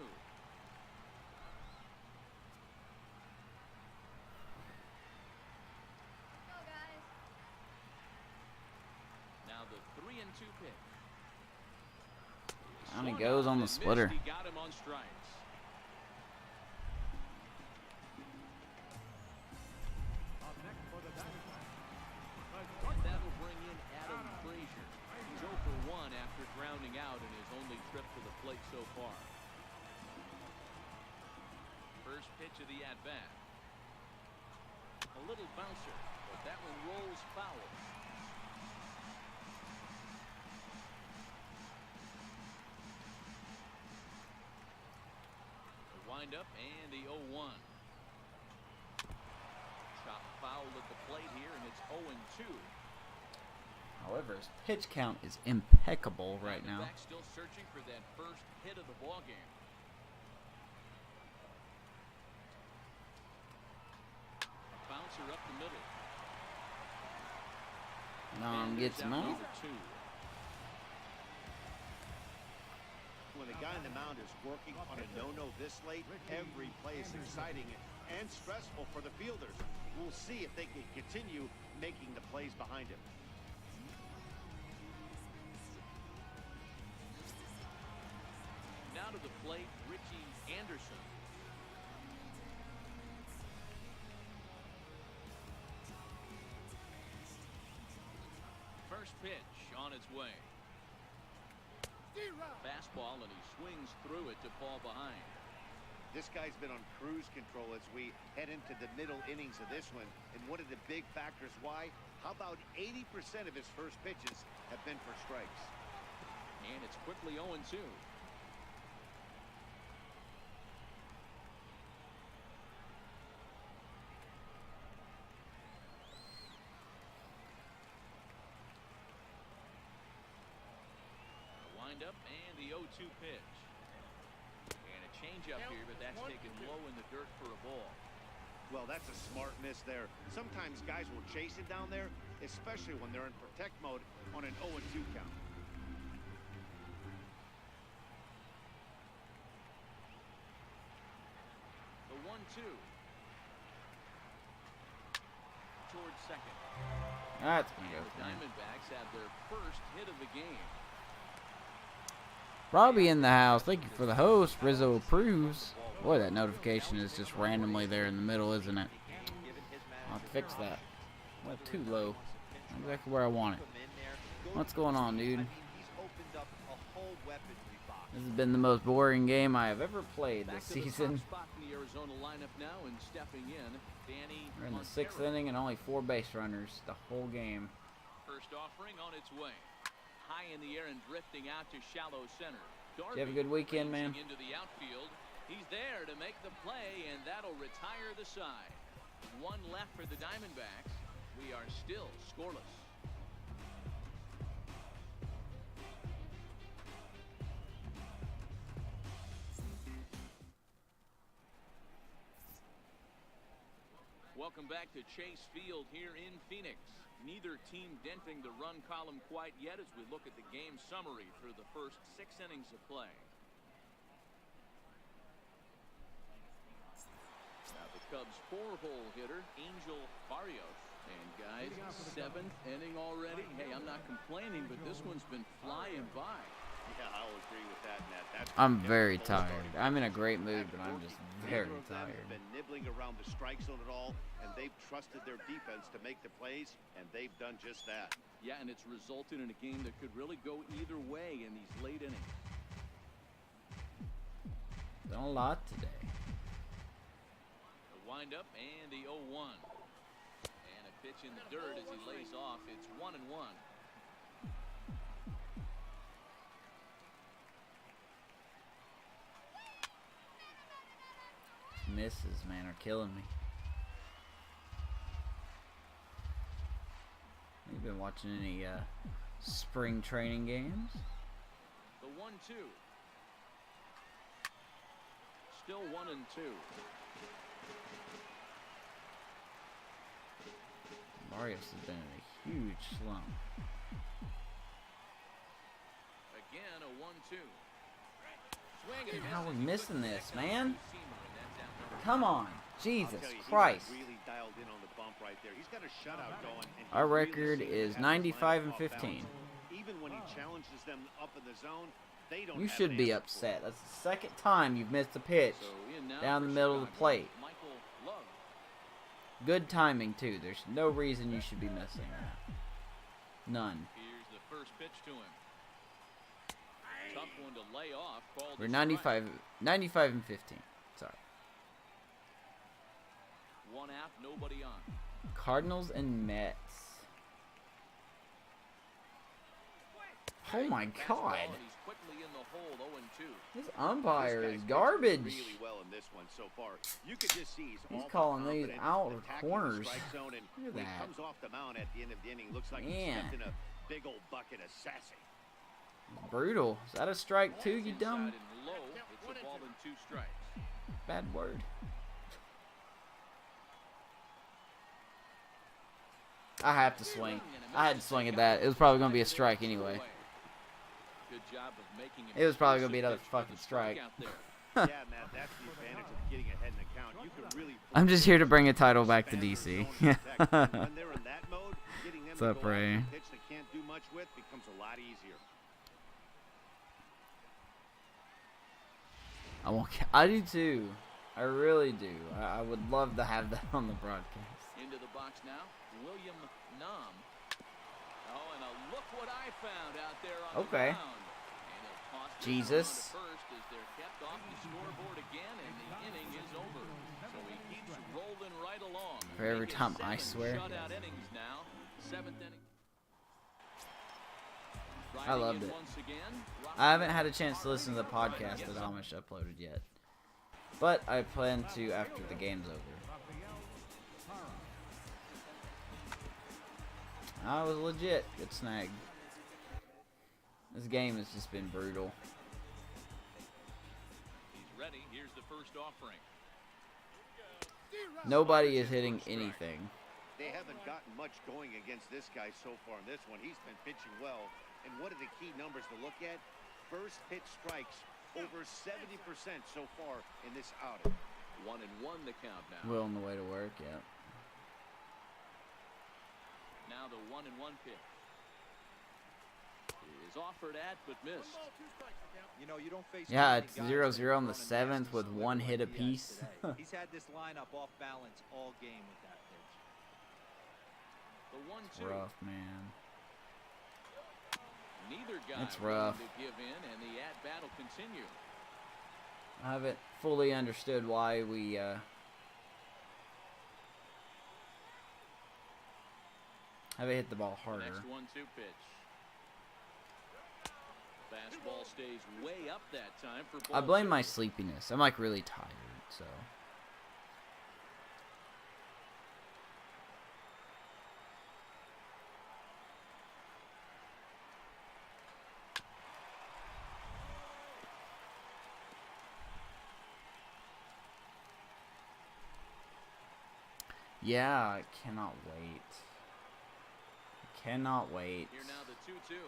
Now the 3-2 pitch. Down he Swung goes on the and splitter. missed. He got him on strikes. Up next for the Diamondbacks. And that'll bring in Adam Frazier. He's 0 for 1 after grounding out in his only trip to the plate so far. First pitch of the at-bat. A little bouncer, but that one rolls foul. The wind-up and the 0-1. Chop foul at the plate here, and it's 0-2. However, his pitch count is impeccable right now. Diamondbacks still searching for that first hit of the ball game. A bouncer up the middle. Nom And gets there's him out out. number 2. When a guy in the mound is working on a no-no this late, every play is exciting and stressful for the fielders. We'll see if they can continue making the plays behind him. Now to the plate, Richie Anderson. First pitch on its way. Fastball, and he swings through it to fall behind. This guy's been on cruise control as we head into the middle innings of this one. And one of the big factors why, how about 80% of his first pitches have been for strikes? And it's quickly 0-2. Up and the 0-2 pitch. And a changeup here, but that's taken low in the dirt for a ball. Well, that's a smart miss there. Sometimes guys will chase it down there, especially when they're in protect mode on an 0-2 count. The 1-2. Towards second. That's gonna go The for him. Diamondbacks have their first hit of the game. Robbie in the house. Thank you for the host, Rizzo approves. Boy, that notification is just randomly there in the middle, isn't it? I'll have to fix that. Went too low. Not exactly where I want it. What's going on, dude? This has been the most boring game I have ever played Back this to the top season. spot in the Arizona lineup now, and stepping in, Danny We're in the Montero. 6th inning and only 4 base runners the whole game. First offering on its way. High in the air and drifting out to shallow center. Darby you have a good weekend, man? ranging into the outfield. He's there to make the play, and that'll retire the side. One left for the Diamondbacks. We are still scoreless. Welcome back to Chase Field here in Phoenix. Neither team denting the run column quite yet as we look at the game summary for the first 6 innings of play. Now the Cubs' 4-hole hitter, Angel Barrios. And guys, 7th inning already. Hey, I'm not complaining, but this one's been flying by. Yeah, I'll agree with that, Nat. That's I'm very tired. I'm in a great mood, but I'm just very Neither of them tired. have been nibbling around the strike zone at all, and they've trusted their defense to make the plays, and they've done just that. Yeah, and it's resulted in a game that could really go either way in these late innings. Done a lot today. The windup and the 0-1. And a pitch in the dirt as he lays off. It's 1-1. Misses, man, are killing me. You've been watching any spring training games. The 1-2. Still 1-2. Marios has been in a huge slump. Again, a 1-2. Dude, how are we missing this, man? Come on. Jesus Christ. Really dialed in on the bump right there. He's got a shutout going. And Our he's really record seemed to is have 95 his and lineup off 15. balance. Even when he challenges them up in the zone, they don't You have should an be answer for upset. it. That's the second time you've missed a pitch So in now down for the middle of the Chicago, plate. Michael Love. Good timing, too. There's no reason you should be missing that. None. Here's the first pitch to him. Tough one to lay off. Called We're a strike. 95 and 15. Sorry. One out, nobody on. Cardinals and Mets. Oh my God. And he's quickly in the hole, 0-2. This umpire This is guy's garbage. pitching really well in this one so far. You could just see He's all calling these confident, out attacking the corners. strike zone, and Look at when he that. comes off the mound at the end of the inning, looks like he Man. stepped in a big old bucket of sassy. Brutal. Is that a strike too, you Inside dumb? and low. It's a ball and 2 strikes. Bad word. I have to swing. I had to swing at that. It was probably going to be a strike anyway. Good job of making him It was probably gonna be aggressive another pitch fucking for the strike. strikeout there. Yeah, Matt, that's the advantage of getting ahead in the count. You can really I'm just here to bring a title back to expand DC. their zone and protect. And when they're in that mode, getting them What's to up, go after Ray? a pitch they can't do much with becomes a lot easier. I do too. I really do. I would love to have that on the broadcast. Into the box now, William Nam. Oh, and look what I found out there on Okay. the mound. And he'll toss this Jesus. one to first as they're kept off the scoreboard again, and the inning is over. So he keeps rolling right along. For every Making time I 7 swear. shutout innings now. 7th inning. I loved Riding in it. once again, I haven't had a chance to listen to the podcast that Amish uploaded yet. But I plan to after the game's over. I was legit. Good snag. This game has just been brutal. He's ready. Here's the first offering. Nobody is hitting anything. They haven't gotten much going against this guy so far in this one. He's been pitching well. And what are the key numbers to look at? First pitch strikes, over 70% so far in this outing. 1-1 the count now. Will on the way to work, yeah. Now the 1-1 pitch. Is offered at but missed. You know, you don't face Yeah, too it's many guys 0-0 on the that run a 7th nasty with sliver one like hit he has apiece. today. He's had this lineup off balance all game with that pitch. The 1-2. Rough, man. Neither guy It's rough. willing to give in, and the at-bat will continue. I haven't fully understood why we haven't hit the ball The harder. next 1-2 pitch. Fastball stays way up that time for ball I blame 2. my sleepiness. I'm like really tired, so. Yeah, I cannot wait. I cannot wait. Here now the 2-2.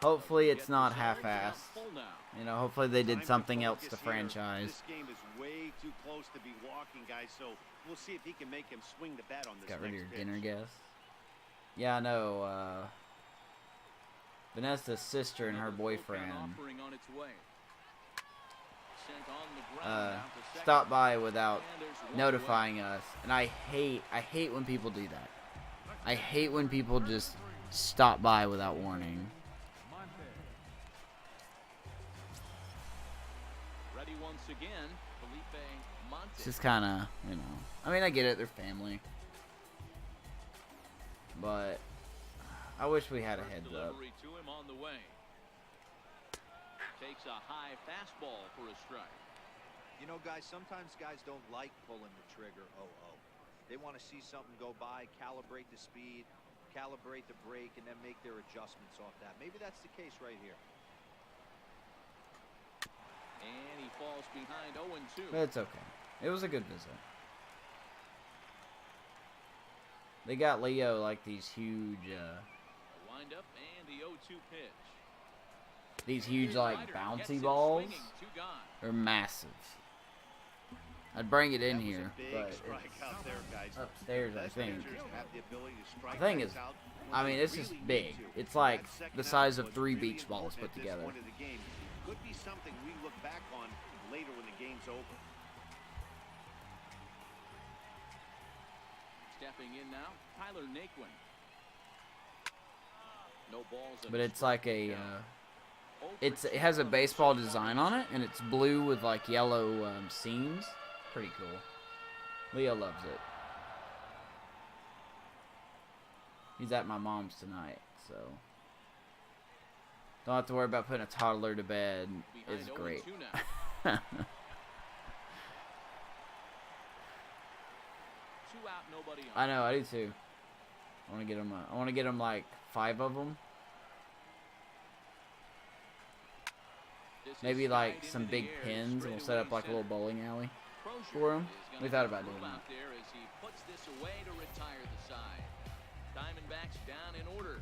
Hopefully it's Get not this every down half-assed. full now. You know, hopefully they did Time something else focus to here. franchise. This game is way too close to be walking, guys, so we'll see if he can make him swing the bat on this Got rid of next your pitch. dinner guess. Yeah, I know. Vanessa's sister and her Another full count boyfriend offering on its way. Sent on the ground now to second. stopped by without And there's one notifying us, and I hate when people do that. I hate when people just stop by without warning. Ready once again, Felipe Montes. It's just kind of, you know. I mean, I get it, they're family, but I wish we had a First heads up. delivery to him on the way. Takes a high fastball for a strike. You know, guys, sometimes guys don't like pulling the trigger 0-0. They want to see something go by, calibrate the speed. calibrate the break, and then make their adjustments off that. Maybe that's the case right here. And he falls behind 0-2. But it's okay. It was a good visit. They got Leo like these huge, A windup and the 0-2 pitch. these huge like bouncy balls. They're massive. I'd bring it in That was a here, big but strikeout there, guys. it's upstairs, I Best think. pitchers have the ability to strike The thing guys is, out I when mean, they this is really big. need to. It's like That second the out size of was 3 really beach balls important put at this together. point of the game. Could be something we look back on later when the game's over. Stepping in now, Tyler Naquin. No balls. and But a it's like strike. a, 0 for it 2 has a on the baseball swing. design on it, and it's blue with like yellow seams. Pretty cool. Leo loves it. He's at my mom's tonight, so don't have to worry about putting a toddler to bed. Behind It's 0-2 great. now. 2 out, nobody on. I know, I do too. I want to get him. I want to get him like 5 of them. This is Maybe like skied some into the big air, pins, and we'll set straightaway up like a little center. bowling alley. Crozier for him. is gonna We thought have about a move doing out there as he puts this away to retire the side. Diamondbacks down in order,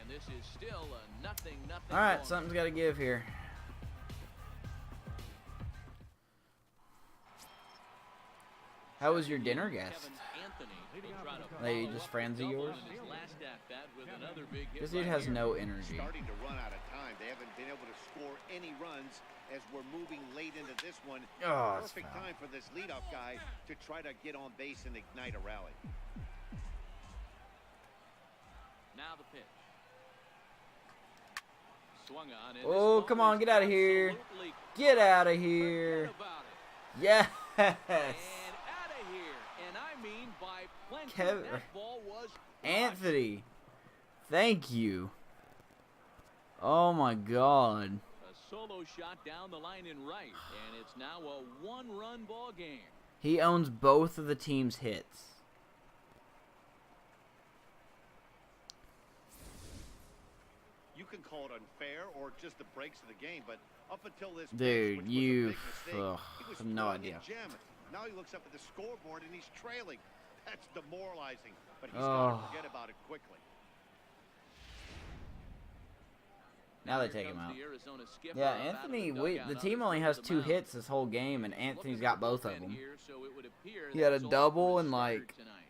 and this is still a 0-0. All right, ball something's got to give here. How was your dinner, guest? Kevin Anthony will try to They follow just up friends the of double yours? on his last at-bat with another big hit This dude right has here. no energy. Starting to run out of time. They haven't been able to score any runs as we're moving late into this one. Oh, it's Perfect foul. time for this leadoff guy to try to get on base and ignite a rally. Now the pitch. Swung on, and Oh, this come ball on, is get out of here. absolutely Get out of forget here. about it. Yes. And out of here. And I mean by plenty. Kevin- That ball was Anthony. Thank you. Oh my God. a solo shot down the line in right, and it's now a 1-run ball game. He owns both of the team's hits. You can call it unfair or just the breaks of the game, but up until this Dude, pitch, which was a you- big mistake, ugh, he was no throwing idea. a gem. Now he looks up at the scoreboard and he's trailing. That's demoralizing, but he's Oh. got to forget about it quickly. Now they Here take him comes out. the Arizona skipper Yeah, out of Anthony. the The dugout on team his only way has to the 2 mound. hits this whole game, and Anthony's Looking got at the both of bullpen them. here, so it would appear He that had a is all double for in his like starter tonight.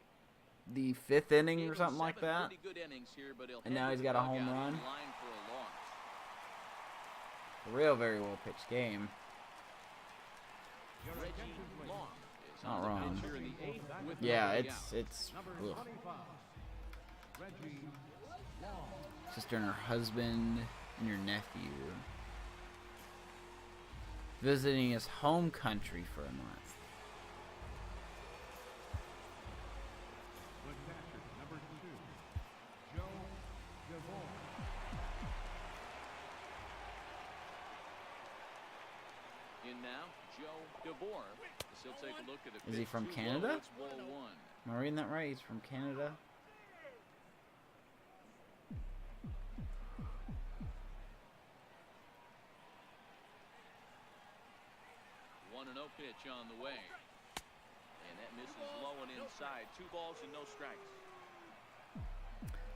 the 5th inning Gave or him something like 7 that. pretty good innings here, but he'll And head now to he's the got a home dugout run. in line for a loss. A real, very well pitched game. Reggie Long is Not on the wrong. mound here in the 8th with Yeah, nobody it's Number ugh. 25, Reggie Long. Sister and her husband and your nephew visiting his home country for a month. The catcher, number 2, Joe DeVore. In now, Joe DeVore. As he'll take a look at the Is he pitch. from 2 Canada? low, it's ball 1. Am I reading that right? He's from Canada. One and 0 pitch on the way. And that misses low and inside. 2 balls and no strikes.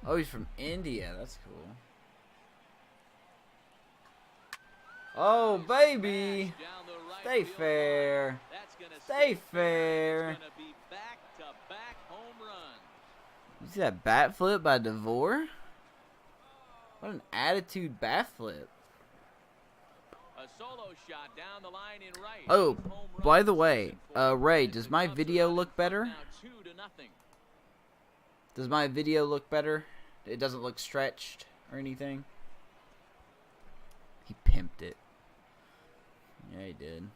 Oh, he's from India. That's cool. Oh, baby. Down the right Stay field fair. line. That's gonna Stay fair. It's gonna be back-to-back home runs. You see that bat flip by DeVore? What an attitude bat flip. A solo shot down the line in right. Oh, Home run by the way, position for Ray, him. does The my Cubs video are on look top better? now 2-0. Does my video look better? It doesn't look stretched or anything? He pimped it. Yeah, he did.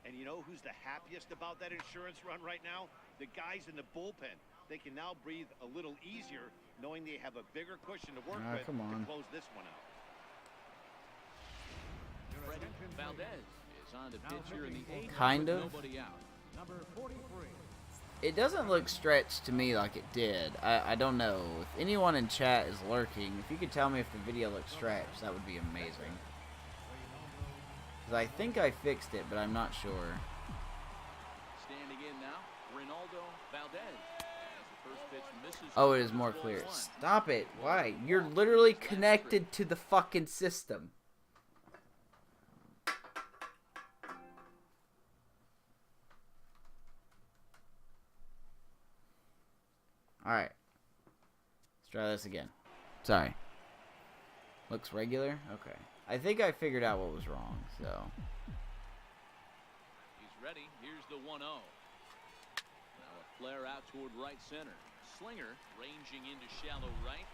And you know who's the happiest about that insurance run right now? The guys in the bullpen. They can now breathe a little easier knowing they have a bigger cushion to work Ah, with come on. to close this one out. Freddie Valdez is on the pitch here in the 8th. Kind with of. Nobody out. Number 43, It doesn't look stretched to me like it did. I don't know. If anyone in chat is lurking, if you could tell me if the video looks stretched, that would be amazing. Because I think I fixed it, but I'm not sure. Standing in now, Ronaldo Valdez. As the first pitch misses. Oh, it is more clear. Stop it. Why? You're literally connected to the fucking system. Alright. Let's try this again. Sorry. Looks regular? Okay. I think I figured out what was wrong, so. He's ready. Here's the 1-0. Now a flare out toward right center. Slinger ranging into shallow right.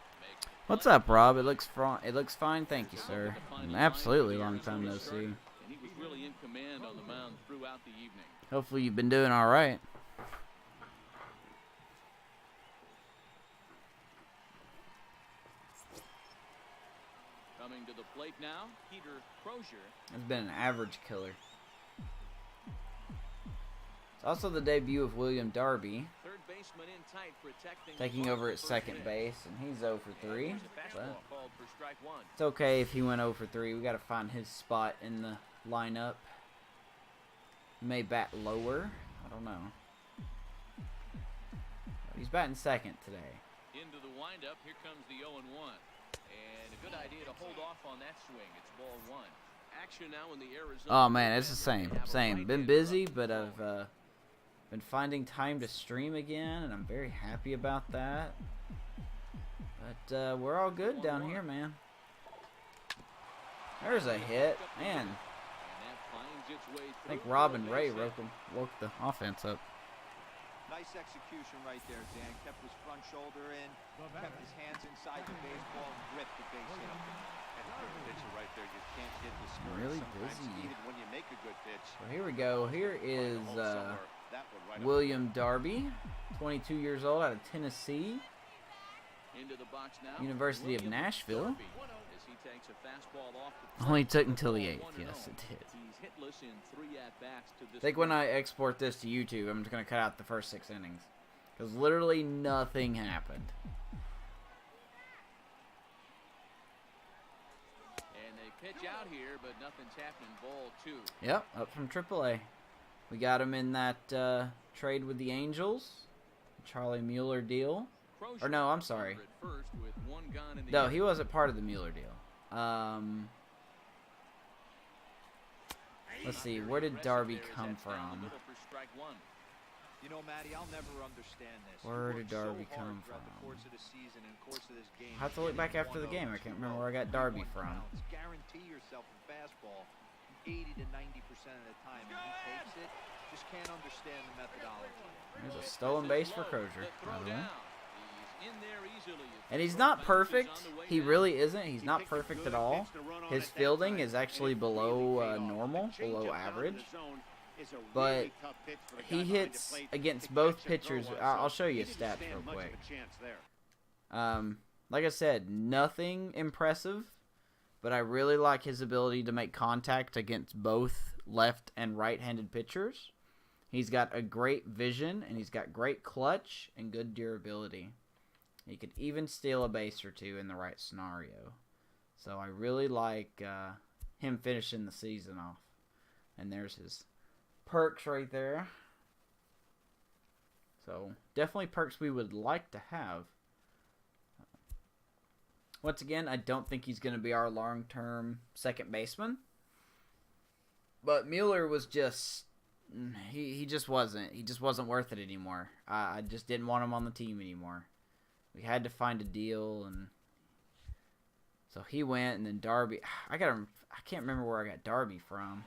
What's up, Rob? It looks fine. Thank you, sir. Absolutely long time no see. And he was really in command on the mound throughout the evening. Hopefully you've been doing alright. Coming to the plate now, Peter Crozier. It's been an average killer. It's also the debut of William Darby, Third baseman in tight, protecting taking over at second base, and he's 0 for 3. But called for strike one. it's okay if he went 0 for 3. We got to find his spot in the lineup. He may bat lower. I don't know. He's batting second today. Into the windup, here comes the 0-1. And a good idea to hold off on that swing. It's ball one. Action now in the Arizona. Oh man, it's the same. Been busy, but I've been finding time to stream again, and I'm very happy about that. But we're all good down here, man. There's a hit, man. And that finds its way I think through Robin for a Ray base hit. woke the offense up. Nice execution right there, Dan. Kept his front shoulder in, kept his hands inside the baseball, and ripped the base hit. That's a good pitcher right there. You can't get discouraged. Really Sometimes busy. even when you make a good pitch. So here we go. Here is That one right up. William Darby, 22 years old, out of Tennessee, Into the box now. University of William Nashville. Darby, as he takes a fastball off the Only plate. took until the Ball 8th. 1-0. Yes, it did. He's hitless in 3 at-bats to this I think when point. I export this to YouTube, I'm just going to cut out the first 6 innings. Because literally nothing happened. And they pitch out here, but nothing's happening. Ball 2. Yep, up from AAA. We got him in that trade with the Angels. Charlie Mueller deal. Crozier Or no, I'm sorry. at first with one gone in the No, inning. he wasn't part of the Mueller deal. Let's see, where did Darby come from? You know, Matty, I'll never understand this. Where You did work so Darby hard come throughout from? the course of the season and course of this game. I'll have to look back after the game. I can't remember where I got Darby from. Guarantee yourself a fastball 80 to 90% of the time, and he takes it. Just can't understand the methodology. There's a stolen base for Crozier, by the way. He's in there easily. And he's not perfect. He really isn't. He's not perfect at all. His fielding is actually below normal, below average. But he hits against both pitchers. I'll show you his stats real quick. Like I said, nothing impressive, but I really like his ability to make contact against both left and right-handed pitchers. He's got a great vision, and he's got great clutch and good durability. He could even steal a base or two in the right scenario. So I really like him finishing the season off. And there's his perks right there. So definitely perks we would like to have. Once again, I don't think he's going to be our long-term second baseman. But Mueller was just... He just wasn't. He just wasn't worth it anymore. I just didn't want him on the team anymore. We had to find a deal, and so he went, and then Darby. I can't remember where I got Darby from.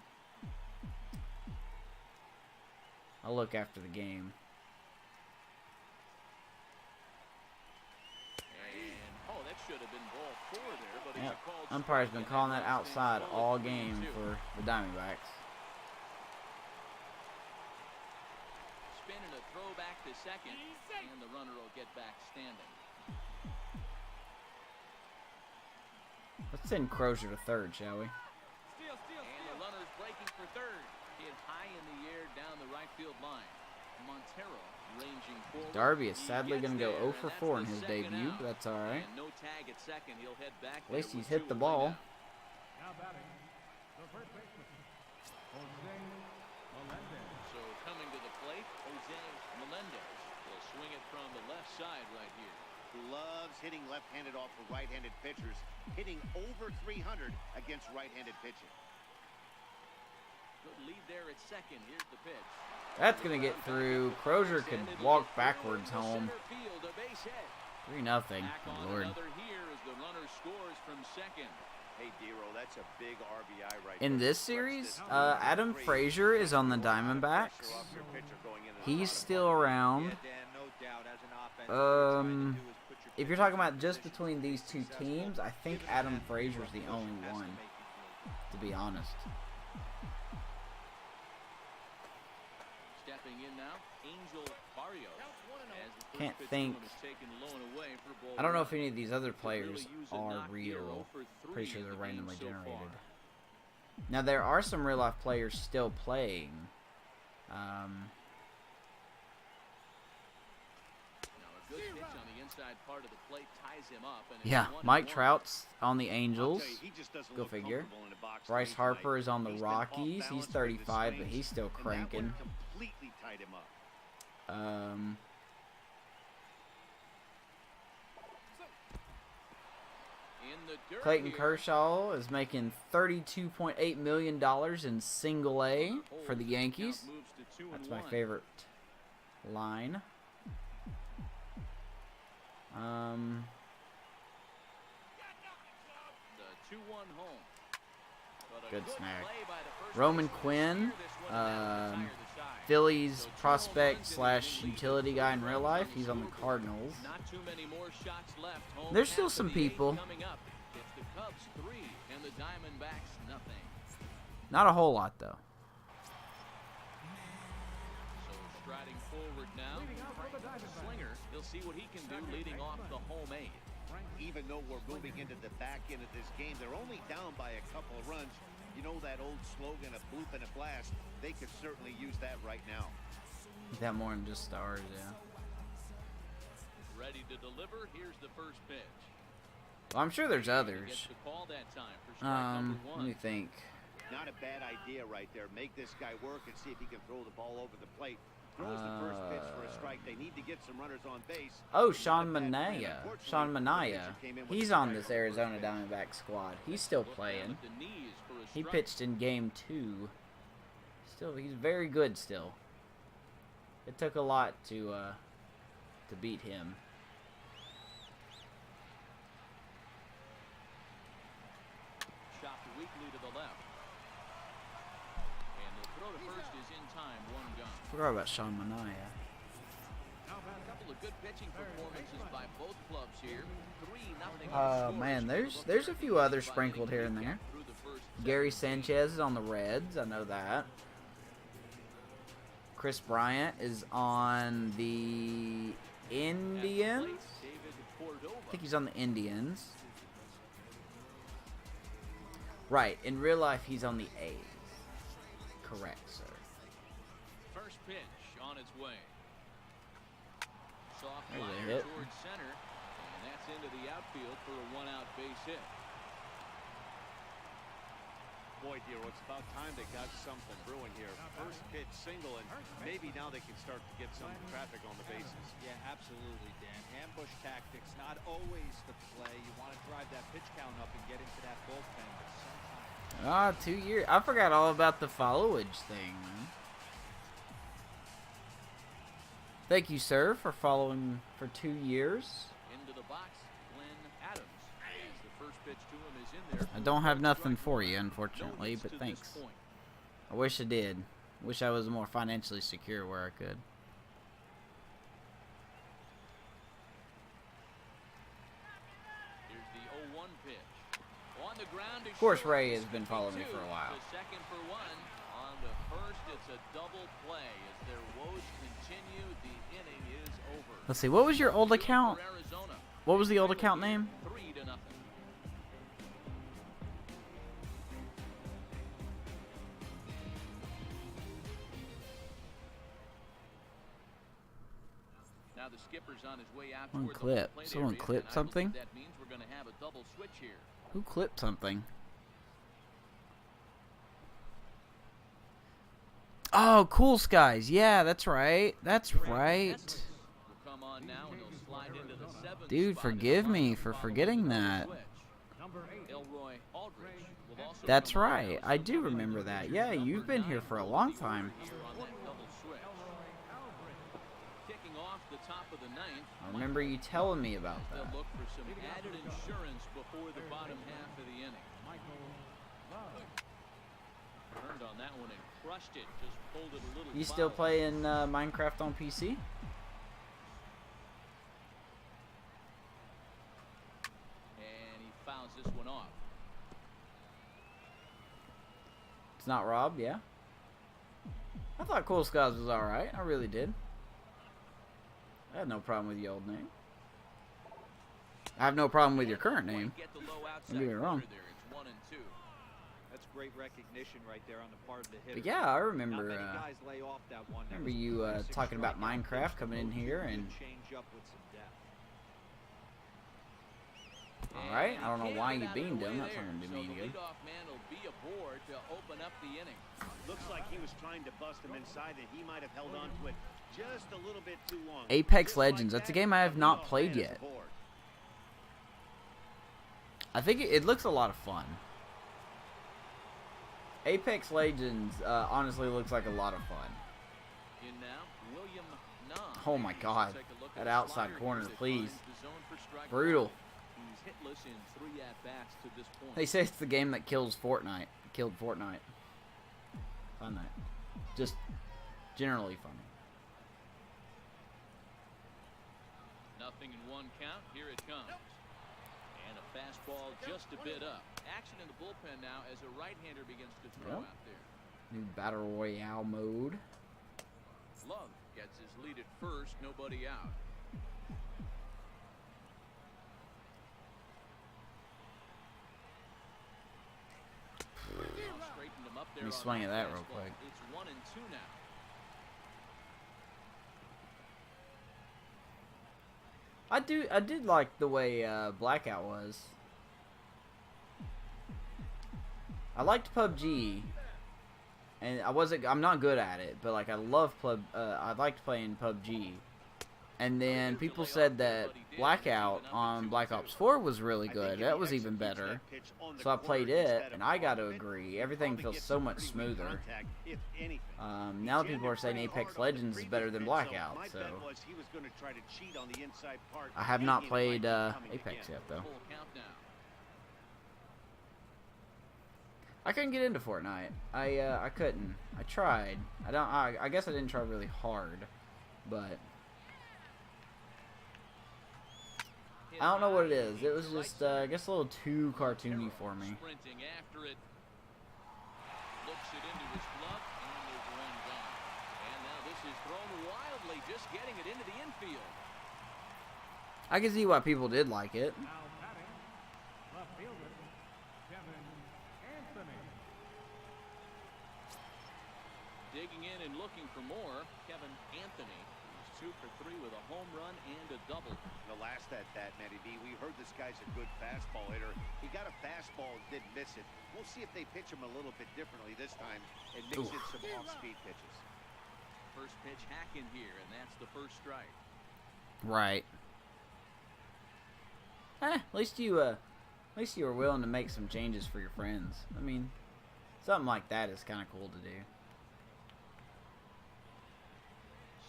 I'll look after the game. And, that should have been ball 4 there, but Yep. it's a called Umpire's strike, been and calling that that knocks things outside forward all to game 2. for the Diamondbacks. Spin and a throw back to second, and the runner will get back standing. Let's send Crozier to third, shall we? And the runner's breaking for third. Hit high in the air down the right field line. Montero ranging forward. Darby is He sadly gets going to go there, 0 and for that's 4 in the his second debut, out. but that's all right. And no tag at second. He'll head back At least there he's with hit the 2 away ball. now. Now batting, the first baseman, Jose Melendez. So coming to the plate, Jose Melendez will swing it from the left side right here. Loves hitting left-handed off of right-handed pitchers, hitting over 300 against right-handed pitching. Good lead there at second. Here's the pitch. That's going to get through. Crozier could walk backwards home. 3-0. Back Good on Lord. another here as the runner scores from second. Hey, Dero, that's a big RBI right In there. this series, Adam Frazier is on the Diamondbacks. Pressure off your pitcher going into the He's bottom still of the around. Yeah, Dan, no doubt. As an offense, what you're trying to do is put your If you're pitcher talking in about just position between to be these two successful. teams, I think Given Adam that, Frazier's the has only to one, make you feel to be honest. Stepping in now, Angel Barrios. As the first Can't pitch to think. him is taken low and away for ball I don't know one. if any of these other Could really players use a are knock here, real. 0 for 3 Pretty sure in they're the game randomly so generated. far. Now, there are some real-life players still playing. Now a good pitch on the inside part of the plate ties him up. And it's Yeah, 1-1. Mike Trout's on the I'll Angels. tell you, he just doesn't Go look figure. comfortable in the box Bryce late Harper tonight. is on the He's been off Rockies. He's balance with his 35, but swings, he's still and that cranking. one completely tied him up. In the dirt Clayton here. Kershaw is making $32.8 million in single A for the Yankees. Count moves to 2-1. That's my favorite line. The 2-1 home. But a Good good snag. play by the first Roman baseman to Quinn, steer this one down the side. Phillies prospect / utility guy in real life. He's on the Cardinals. Not too many more shots left. Home There's half still of some the people. 8th coming up. It's the Cubs 3 and the Diamondbacks nothing. Not a whole lot, though. So striding forward now, Frank Slinger. He'll see what he can do leading off the home 8. Even though we're moving into the back end of this game, they're only down by a couple of runs. You know that old slogan, a bloop and a blast? They could certainly use that right now. That more than just stars, yeah. Ready to deliver. Here's the first pitch. Well, I'm sure there's Gets others. the call that time for strike number 1. Let me think. Not a bad idea right there. Make this guy work and see if he can throw the ball over the plate. Throws the first pitch for a strike. They need to get some runners on base. Oh, Sean Not a bad plan. Manaya. Unfortunately, Sean the Manaya. pitcher came in with He's a on strike this on the first Arizona pitch. Diamondback squad. He's still Look down playing. at the knees for a He strike. pitched in game 2. Still, he's very good still. It took a lot to beat him. Chopped weakly to the left. And the throw to first is in time. 1 gone. Forgot about Sean Manaya. A couple of good pitching performances by both clubs here. 3-0. Oh man, there's a few others sprinkled here and there. Gary Sanchez is on the Reds, I know that. Chris Bryant is on the Indians. I think he's on the Indians. Right, in real life he's on the A's. Correct, sir. First pitch on its way. Soft There's a liner hit. towards center, and that's into the outfield for a 1-out base hit. Boy, Dero, it's about time they got something brewing here. First pitch single, and maybe now they can start to get some traffic on the bases. Yeah, absolutely, Dan. Ambush tactics, not always the play. You want to drive that pitch count up and get into that bullpen, but sometimes 2 years. I forgot all about the followage thing, man. Thank you, sir, for following for 2 years. Into the box, Glenn Adams. As the first pitch to him is in there. I don't have nothing Strike for one. you, No unfortunately, hits but to this thanks. point. I wish I did. Wish I was more financially secure where I could. Here's the 0-1 pitch. On the ground to Of course, short, Ray has been following me two. for a while. The second for 1. On the first, it's a double play. As their woes continue, the inning is over. Let's see. What was your old account? For Arizona, What was the old account name? 3-0. Now the skipper's on his way out One toward the clip. home plate Someone area, clipped and I believe something? That means we're going to have a double switch here. Who clipped something? Oh, Cool Skies. Yeah, that's right. That's right. Will come on now, and he'll slide into the 7th Dude, spot in the forgive me lineup for following forgetting the double that. switch. Number 8. Elroy Aldridge will also That's come on right. now, I so do coming remember into that. the Yeah, number you've been 9 here for a role long of the order time. here on that double switch. Kicking off the top of the 9th. I remember you telling me about They'll that. look for some added insurance before the bottom half of the inning. Michael Love. Turned on that one and crushed it. Just pulled it a little. You still foul. playing Minecraft on PC? And he fouls this one off. It's not Rob, yeah? I thought Cool Skies was alright. I really did. I had no problem with your old name. I have no problem with your current name. Get the low Don't get me outside wrong. corner there. It's 1 and 2. That's great recognition right there on the part of the hitter. But yeah, I Not remember many guys lay off that one. That remember was a you classic talking about strikeout Minecraft pitch. coming in here and Good change up with some depth. alright. I don't know And why he you can't get out of beamed the him. way That's not there. gonna do So me any the good. leadoff man will be aboard to open up the inning. Looks like he was trying to bust him inside, and he might have held on to it just a little bit too long. Apex Just like Legends. That's a that, game I have the not leadoff played man is yet. aboard. I think it looks a lot of fun. Apex Legends honestly looks like a lot of fun. In now, William Nam. Oh my God. Take a look That at a outside slider corner, here that please. finds the zone for strike Brutal. one. He's hitless in 3 at-bats to this point. They say it's the game that kills Fortnite. Killed Fortnite. Fun night. Just generally funny. Nothing in 1 count. Here it comes. And a fastball just a bit up. Action in the bullpen now as a right-hander begins to throw Yep. out there. New Battle Royale mode. Love gets his lead at first. Nobody out. Straightened him up there. Let me on swing at that real fastball. quick. It's 1 and 2 now. I did like the way Blackout was. I liked PUBG, and I'm not good at it, but like I liked playing PUBG. And then people said that Blackout on Black Ops 4 was really I think good. if That he was even executes better. that pitch on the So I corner played it, instead and of I got to off it, agree. he'll Everything probably feels get so some much pretty weak smoother. contact, if anything. Now people are saying Apex Legends is better than Blackout, My so bet was he was going to try to cheat on the inside part, I have thinking not it might played be coming Apex again. yet though. Full count now. I couldn't get into Fortnite. I couldn't. I tried. I guess I didn't try really hard, but I don't know what it is. It was just I guess a little too cartoony for me. Sprinting after it. Looks it into his glove, and there's one gone. And now this is thrown wildly, just getting it into the infield. I can see why people did like it. Now batting, left fielder, Kevin Anthony. Digging in and looking for more, Kevin Anthony. He's 2 for 3 with a home run and a double. The last at that, Matty B, we heard this guy's a good fastball hitter. He got a fastball and didn't miss it. We'll see if they pitch him a little bit differently this time and mix in some off-speed pitches. First pitch hacking here, and that's the first strike. Right. At least you were willing to make some changes for your friends. I mean, something like that is kind of cool to do.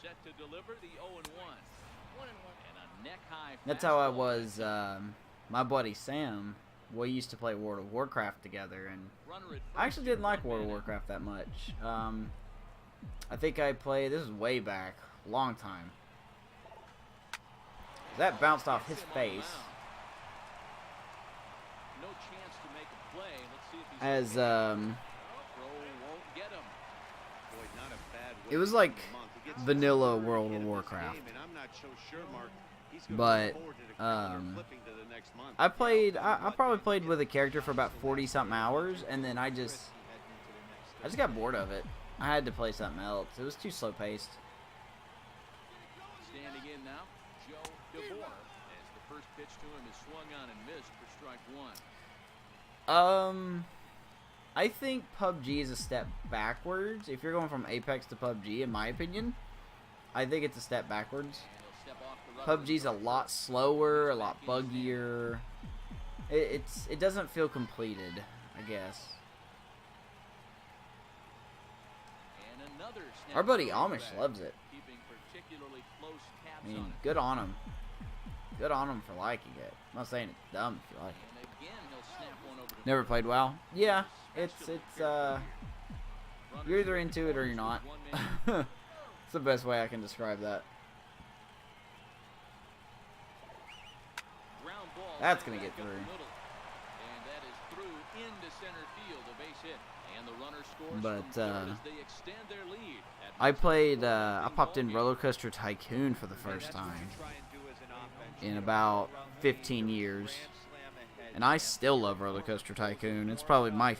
Set to deliver the 0-1. 1-1. And a neck-high That's how I fastball. was. My buddy Sam. We used to play World of Warcraft together, and Runner at I actually first, didn't like one World of man Warcraft that much. I think I played. This is way back, long time. That bounced off his Gets him on the face. mound. No chance to make a play. Let's see if he's As okay. Throw won't get him. Boy, not a bad It was way to like begin the month. He gets vanilla the third World hit of this Warcraft. game, and I'm not so sure, Mark. He's gonna But, look forward to the calendar flipping to the next month. I probably played with a character for about 40-something hours, and then I just got bored of it. I had to play something else. It was too slow paced. Standing Batting in now, Joe DeBoer, as the first pitch to him is swung on and missed for strike one. I think PUBG is a step backwards. If you're going from Apex to PUBG, in my opinion, I think it's a step backwards. And he'll step off the rubber. PUBG's a lot slower, a lot buggier. It doesn't feel completed, I guess. And another snap Our buddy to Amish back, loves it. keeping particularly close tabs I mean, on it. good on him. Good on him for liking it. I'm not saying it's dumb if you like it. And again, he'll snap one over to Never played WoW? Yeah, it's Runners you're either into it or you're not. one man. It's the best way I can describe that. Ground ball That's sent gonna back get up the through. middle. And that is through into center field, a base hit. And the runner scores But, from third as they extend their lead. At I once a played, 12-14 I popped in ball game. Roller Coaster Tycoon for the first That's what time you try and do as an offense. in You about run lead 15 or years. grand slam ahead. And I still love Roller Coaster Tycoon. It's probably my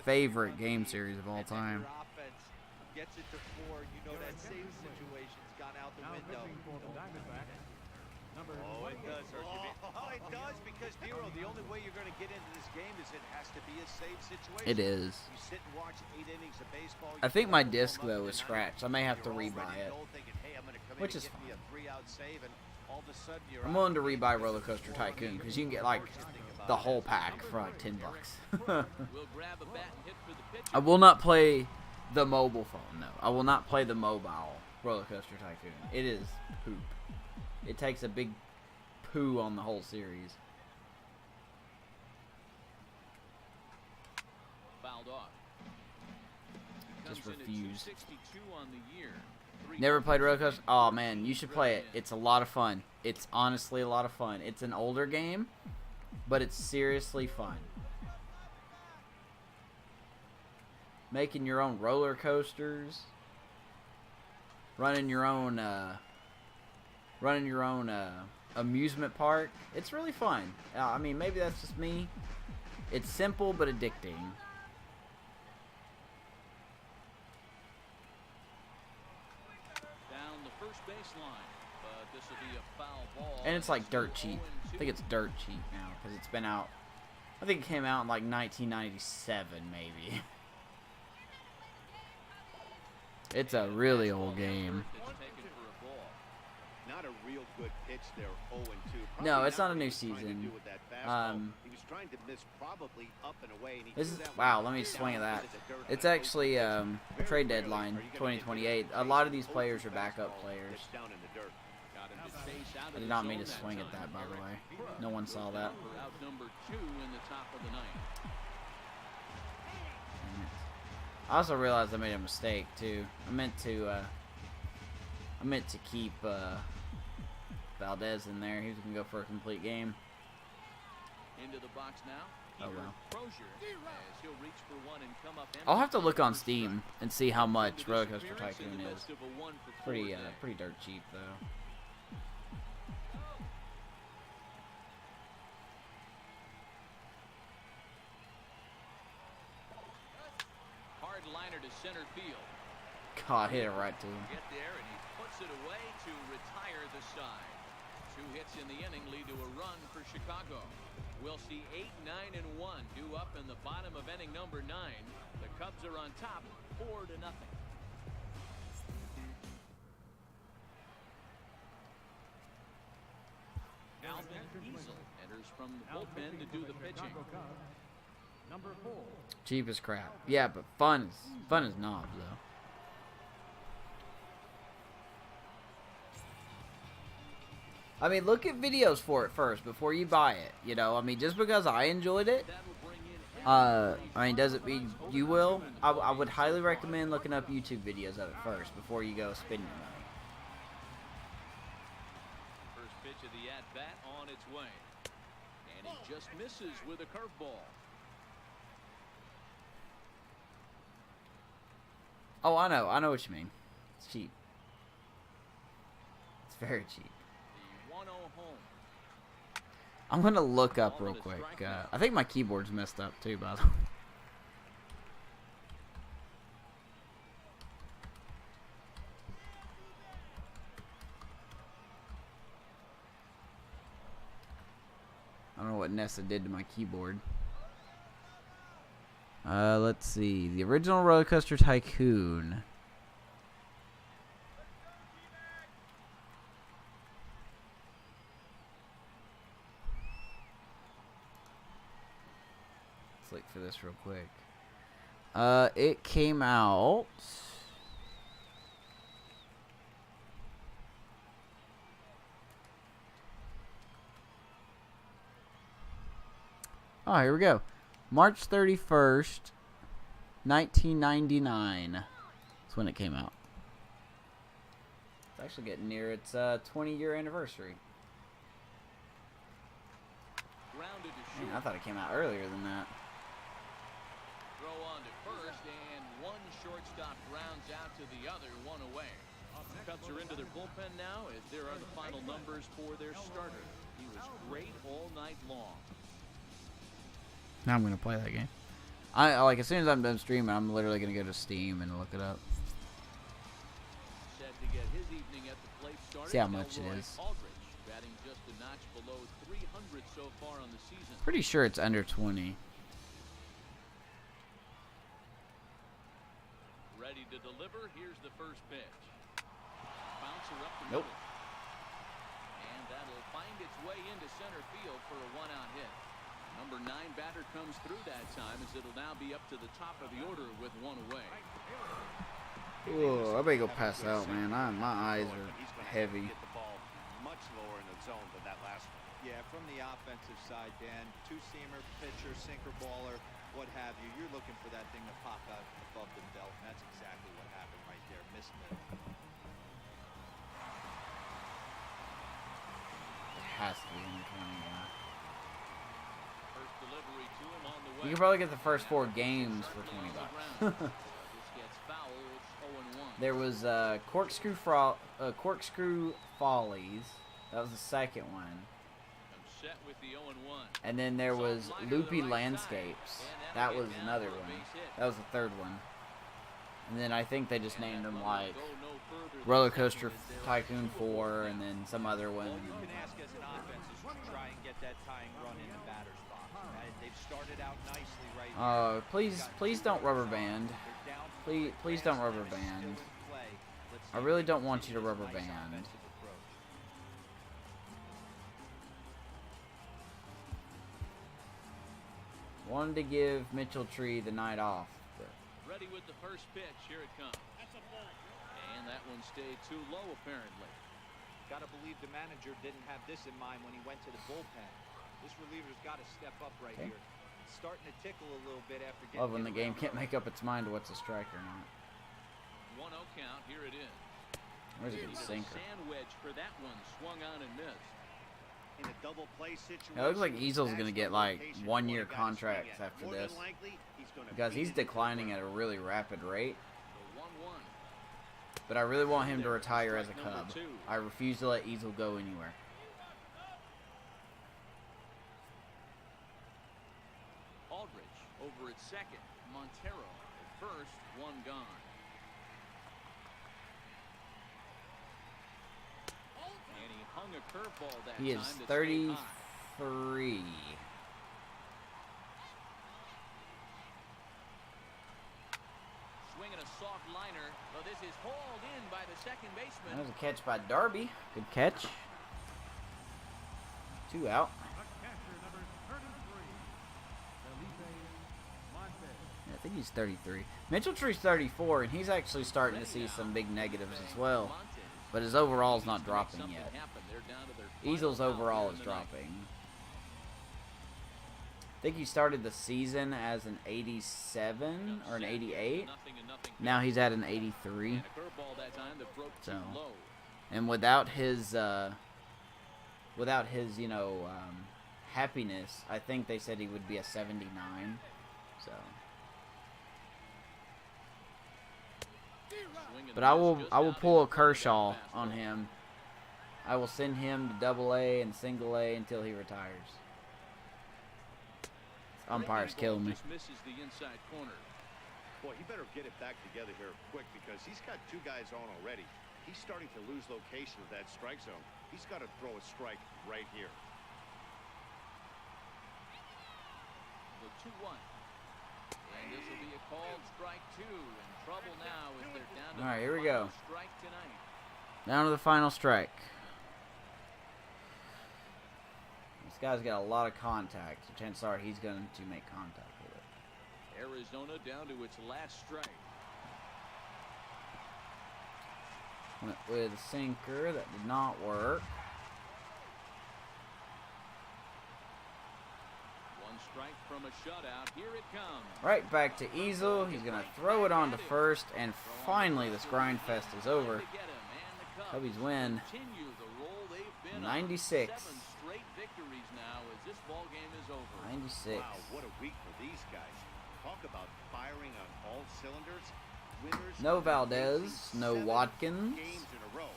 favorite game series of all And then time. your offense gets it to 4. You know that save situation's gone out the Now window. pitching for the Diamondbacks, number Oh, it 28. does hurt you. Oh, it does because, Nero, the only way you're going to get into this game is it has to be a save situation. It is. You sit and watch 8 innings of baseball. I you think put my the disc, ball up though, in is the ninth, scratched. I may have to you're rebuy already it. in goal thinking, hey, I'm going to come Which in is and get me a 3-out save, and all of a sudden you're I'm out willing of to the game rebuy because Roller of Coaster the Tycoon because you can get What like you think about the that. whole pack for like $10. We'll grab a bat and hit for the pitcher. I will not play the mobile phone. No, I will not play the mobile Roller Coaster Tycoon. It is poop. It takes a big poo on the whole series. Fouled off. He Just comes in at refuse. 262 on the year. Never played Roller Coaster? Oh man, you should play it. It's a lot of fun. It's honestly a lot of fun. It's an older game, but it's seriously fun. Making your own roller coasters, running your own amusement park. It's really fun. I mean, maybe that's just me. It's simple but addicting. Down the first baseline, but this will be a foul ball. And it's like dirt cheap. I 0-2. think it's dirt cheap now because it's been out. I think it came out in like 1997 maybe. It's a really old game. It's taken for a ball. Not a real good pitch there, 0-2. No, it's not a what new he was trying to season. do with that fastball. He was trying to miss probably up and away, and he This threw is that wow. one Let me down swing at that. into the dirt. It's And I actually very trade rarely deadline are you gonna get 2028. into A lot of these 0-2 players are fastball backup players. that's down in the dirt. Got him to chase out of I did the not mean to zone swing at time. that, by the Eric way. Crook No one saw goes that. down for out number 2 in the top of the ninth. I also realized I made a mistake too. I meant to keep Valdez in there. He was gonna go for a complete game. Into the box now. Oh, Peter well. Crozier, as he'll reach for one and come up I'll empty. have to look on Steam and see how much Into Roller this Coaster appearance in Tycoon the is. midst of a 1-for-4 Pretty day. pretty dirt cheap though. Hard liner to center field. God, hit it right to him. Get there, and he puts it away to retire the side. 2 hits in the inning lead to a run for Chicago. We'll see 8, 9, and 1 due up in the bottom of inning number 9. The Cubs are on top, 4-0. Alvin Easel enters from the Now bullpen to pitching do for the pitching. Chicago Cubs, number 4. Cheap as crap. Yeah, but fun is knobs though. I mean, look at videos for it first before you buy it. You know, I mean, just because I enjoyed it, That will bring in I mean, does it mean you will? I would highly recommend looking up YouTube videos of it first before you go spend your money. First pitch of the at-bat on its way. And he just misses with a curveball. Oh, I know what you mean. It's cheap. It's very cheap. The 1-0 home. I'm gonna look up real quick. I think my keyboard's messed up too, by the way. what Nessa did to my keyboard. Let's see. The original Roller Coaster Tycoon. Let's look for this real quick. It came out... Oh, here we go. March 31st, 1999. That's when it came out. It's actually getting near its 20-year anniversary. Grounded to shoot. Man, I thought it came out earlier than that. Throw on to first, and one shortstop grounds out to the other, one away. Cubs are into their bullpen now, as there are the final numbers for their starter. He was great all night long. Now I'm gonna play that game. I like as soon as I'm done streaming, I'm literally gonna go to Steam and look it up. Set to get his evening at the plate started. See how much it Elroy is. Aldridge, batting just a notch below 300 so far on the season. Pretty sure it's under 20. Ready to deliver. Here's the first pitch. Bouncer up the Nope. middle. And that'll find its way into center field for a one-out hit. Number 9 batter comes through that time, as it'll now be up to the top of the order with one away. Whoa, I better go pass out, man. My eyes are heavy. Get the ball much lower in the zone than that last one. Yeah, from the offensive side, Dan, two-seamer, pitcher, sinker, baller, what have you. You're looking for that thing to pop out above the belt, and that's exactly what happened right there. Missed it. It has to be under 20. Yeah. First delivery to him on the way. You can probably get the first 4 games for $20. This gets foul. It's 0-1. There was Corkscrew Follies. That was the second one. I'm set with the 0-1. And then there was Loopy Landscapes. That was another one. That was the third one. And then I think they just named them like Roller Coaster Tycoon 4 and then some other one. All you can ask as an offense is to try and get that tying run in the batter's box. They've started out nicely right here. Please don't rubber band. They're down Please don't rubber band. I really don't want you to rubber band. Wanted to give Mitchell Tree the night off. But Ready with the first pitch. Here it comes. And that one stayed too low, apparently. Got to believe the manager didn't have this in mind when he went to the bullpen. This reliever's got to step up right here. It's starting to tickle a little bit after getting love when the hit game around. can't make up its mind to what's a strike or not. 1-0 count. Here it is. Where's a good Needed a sinker? sand wedge for that one. Swung on and missed. In a double play situation, It looks like Easel's gonna that's get the like location 1 you year gotta swing contracts at. after More this. than likely, he's gonna Because beat he's it to the declining ground. at a really rapid rate. The 1-1. But I really want him to retire as a Strike number Cub. 2. I refuse to let Easel go anywhere. Aldridge over at second. Montero at first. One gone. And he hung a curveball that He is time to stay high. 33. Swinging a soft liner. Well, this is hauled in by the second baseman. That was a catch by Darby. Good catch. 2 out. The catcher, number 33, Felipe Montes. Yeah, I think he's 33. Mitchell Tree's 34, and he's actually starting to see some big negatives as well. But his overall is not dropping yet. Easel's overall is dropping. I think he started the season as an 87 or an 88. Now he's at an 83. So, and without his happiness, I think they said he would be a 79. So, but I will pull a Kershaw on him. I will send him to Double-A and Single-A until he retires. Umpires kill me. Just misses the inside corner. Boy, he better get it back together here quick because he's got 2 guys on already. He's starting to lose location of that strike zone. He's got to throw a strike right here. 2-1. And this will be a called strike 2. In trouble now as they're down to All right, the here we final go. strike tonight. Down to the final strike. This guy's got a lot of contact. So chances are he's going to make contact with it. Arizona down to its last strike. Went with a sinker. That did not work. One strike from a shutout. Here it comes. Right back to Easel. He's going to throw it on to first. And finally, this grind fest is over. Cubbies win. 96. 7 straight victories now as this ball game is over. 96. Wow, what a week for these guys. Talk about firing on all cylinders. Winners No have been Valdez, facing no 7 Watkins. games in a row.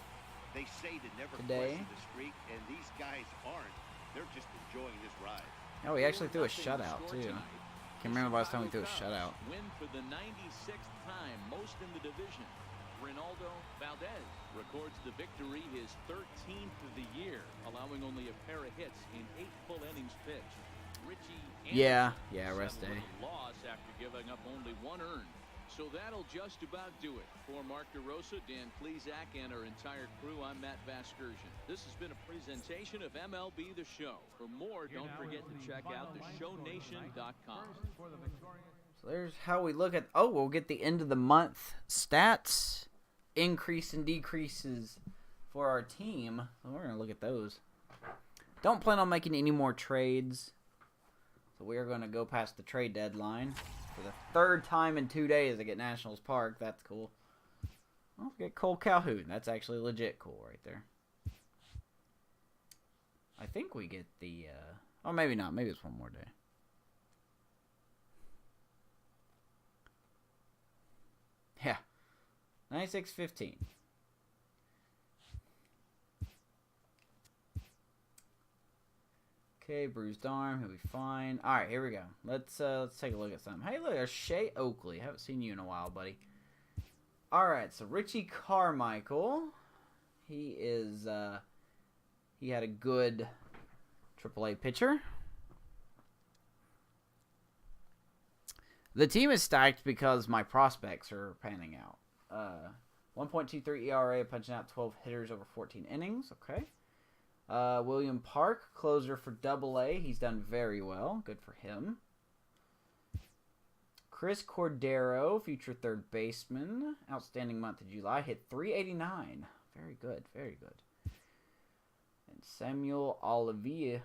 They say to never Today. question the streak, and these guys aren't. They're just enjoying this ride. Oh, he actually threw a 4-0 shutout, score too. tonight. Can't remember the last time we threw a shutout. Win for the 96th time, most in the division. Ronaldo Valdez records the victory, his 13th of the year, allowing only a pair of hits in 8 full innings pitched. Richie Yeah, Anderson rest settled day. with a loss after giving up only 1 earned. So that'll just about do it. For Mark DeRosa, Dan Plesac, and our entire crew, I'm Matt Vasgersian. This has been a presentation of MLB The Show. For more, don't forget to check out theshownation.com. For the victorious. So there's how we look at... Oh, we'll get the end of the month stats. Increase and decreases for our team. So we're going to look at those. Don't plan on making any more trades. So we are going to go past the trade deadline. For the 3rd time in 2 days I get Nationals Park. That's cool. Well, we get Cole Calhoun. That's actually legit cool right there. I think we get the... Oh, maybe not. Maybe it's one more day. Yeah. 96-15. Okay, bruised arm. He'll be fine. All right, here we go. Let's take a look at something. Hey, look, there's Shea Oakley. Haven't seen you in a while, buddy. All right, so Richie Carmichael. He is he had a good AAA pitcher. The team is stacked because my prospects are panning out. 1.23 ERA, punching out 12 hitters over 14 innings. Okay. William Park, closer for AA. He's done very well. Good for him. Chris Cordero, future third baseman. Outstanding month of July. Hit .389. Very good. Very good. And Samuel Olivio,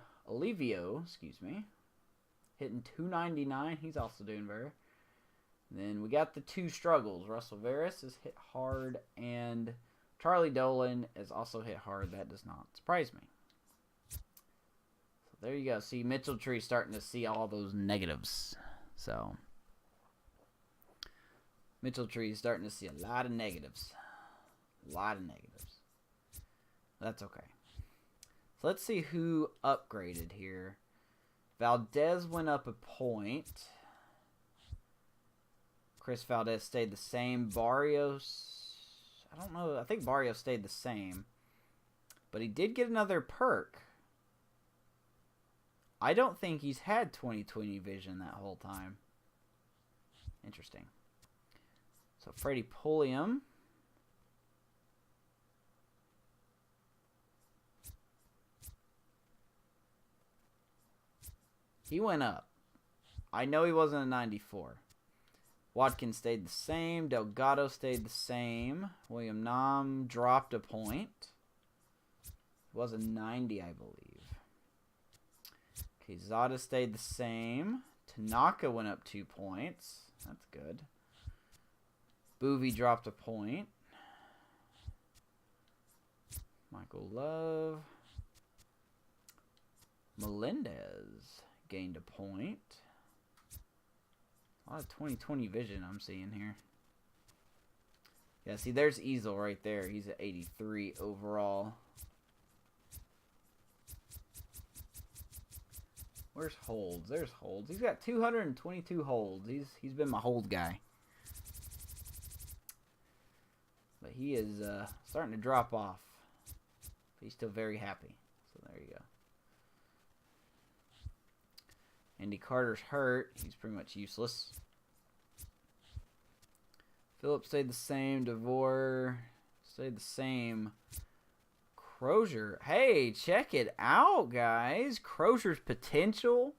hitting .299. He's also doing very. Then we got the 2 struggles. Russell Veras is hit hard, and Charlie Dolan is also hit hard. That does not surprise me. So there you go. See, Mitchell Tree starting to see all those negatives. So Mitchell Tree is starting to see a lot of negatives. A lot of negatives. That's okay. So let's see who upgraded here. Valdez went up a point. Chris Valdez stayed the same. Barrios, I don't know. I think Barrios stayed the same. But he did get another perk. I don't think he's had 20/20 vision that whole time. Interesting. So Freddie Pulliam. He went up. I know he wasn't a 94. Watkins stayed the same. Delgado stayed the same. William Nam dropped a point. It was a 90, I believe. Okay, Zada stayed the same. Tanaka went up 2 points. That's good. Boovie dropped a point. Michael Love. Melendez gained a point. A lot of 20/20 vision I'm seeing here. Yeah, see, there's Easel right there. He's at 83 overall. Where's Holds? There's Holds. He's got 222 holds. He's been my hold guy. But he is starting to drop off. But he's still very happy. So there you go. Andy Carter's hurt. He's pretty much useless. Phillips stayed the same. DeVore stayed the same. Crozier. Hey, check it out, guys. Crozier's potential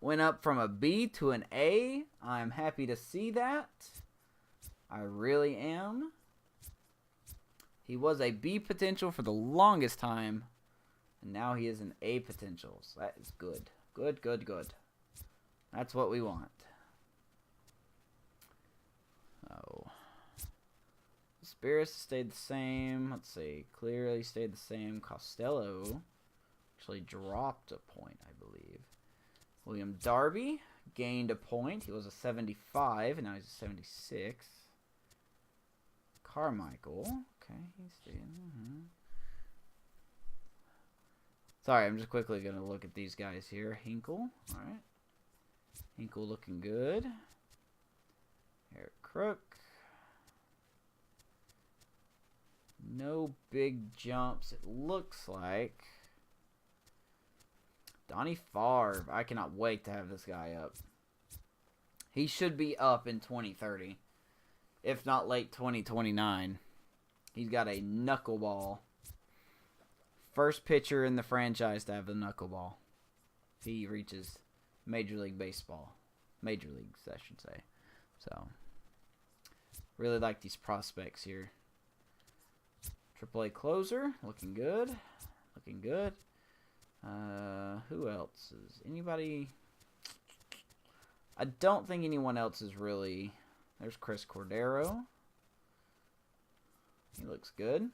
went up from a B to an A. I'm happy to see that. I really am. He was a B potential for the longest time. And now he is an A potential. So that is good. Good, good, good. That's what we want. Oh. Spears stayed the same. Let's see. Clearly stayed the same. Costello actually dropped a point, I believe. William Darby gained a point. He was a 75, and now he's a 76. Carmichael. Okay, he's staying. Sorry, I'm just quickly going to look at these guys here. Hinkle. Alright. Hinkle looking good. Eric Crook. No big jumps, it looks like. Donnie Favre. I cannot wait to have this guy up. He should be up in 2030. If not late 2029. He's got a knuckleball. First pitcher in the franchise to have the knuckleball. He reaches Major League Baseball. Major Leagues, I should say. So, really like these prospects here. AAA closer, looking good. Looking good. Who else is anybody? I don't think anyone else is really. There's Chris Cordero. He looks good.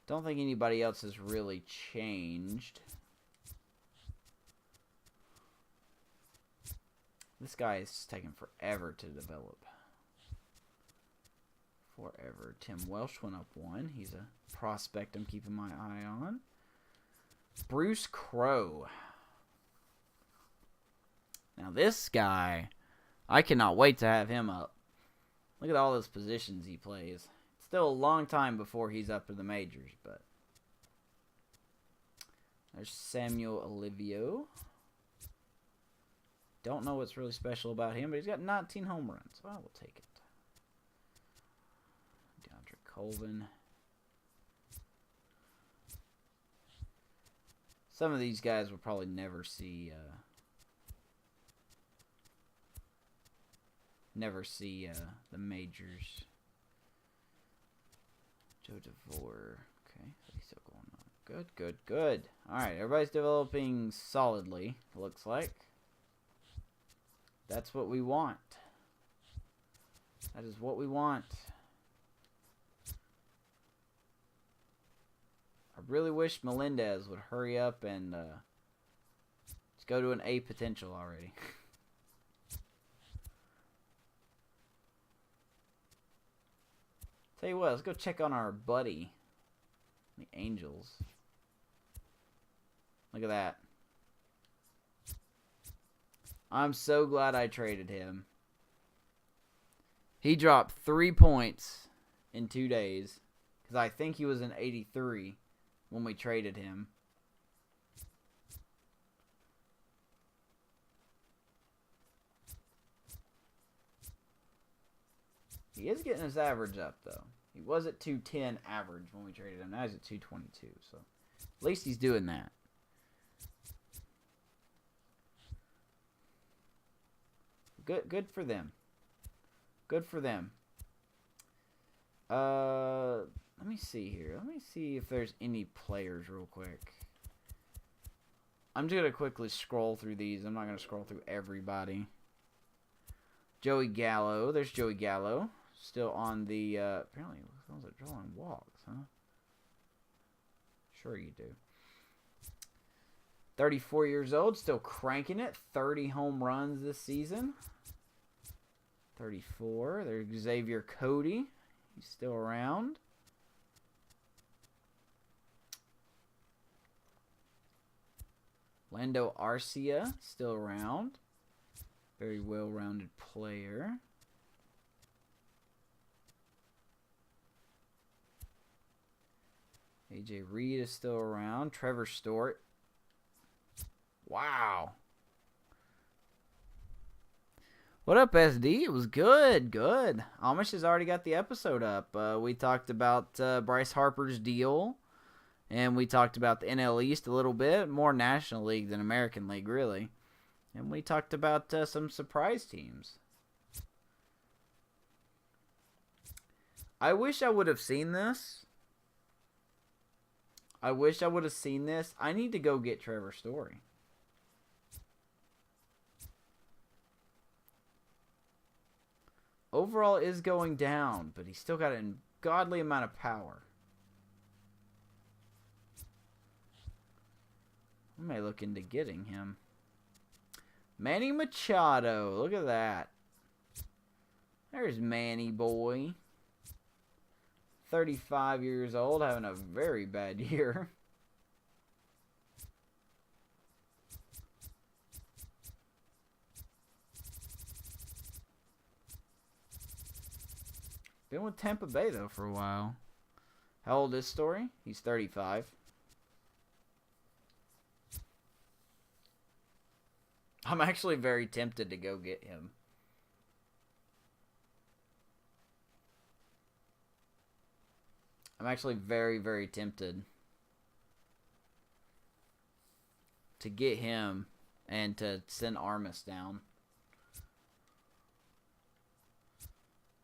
Don't think anybody else has really changed. This guy is taking forever to develop. Forever. Tim Welsh went up one. He's a prospect I'm keeping my eye on. Bruce Crow. Now this guy, I cannot wait to have him up. Look at all those positions he plays. It's still a long time before he's up to the majors, but there's Samuel Olivio. Don't know what's really special about him, but he's got 19 home runs. Well, we'll take it. DeAndre Colvin. Some of these guys will probably never see the majors. Joe DeVore. Okay, he's still going on. Good, good, good. All right, everybody's developing solidly, it looks like. That's what we want. That is what we want. I really wish Melendez would hurry up and just go to an A potential already. Tell you what, let's go check on our buddy, the Angels. Look at that. I'm so glad I traded him. He dropped 3 points in 2 days. Because I think he was an 83 when we traded him. He is getting his average up, though. He was at 210 average when we traded him. Now he's at 222. So at least he's doing that. Good for them. Good for them. Let me see here. Let me see if there's any players real quick. I'm just going to quickly scroll through these. I'm not going to scroll through everybody. Joey Gallo. There's Joey Gallo. Still on the, apparently, sounds like drawing walks, huh? Sure you do. 34 years old. Still cranking it. 30 home runs this season. 34. There's Xavier Cody. He's still around. Lando Arcia, still around. Very well-rounded player. AJ Reed is still around. Trevor Stewart. Wow. What up, SD? It was good, good. Amish has already got the episode up. We talked about Bryce Harper's deal, and we talked about the NL East a little bit, more National League than American League, really. And we talked about some surprise teams. I wish I would have seen this. I need to go get Trevor Story. Overall is going down, but he's still got a godly amount of power. I may look into getting him. Manny Machado. Look at that. There's Manny boy. 35 years old, having a very bad year. Been with Tampa Bay, though, for a while. How old is Story? He's 35. I'm actually very tempted to go get him. I'm actually very, very tempted to get him and to send Armas down.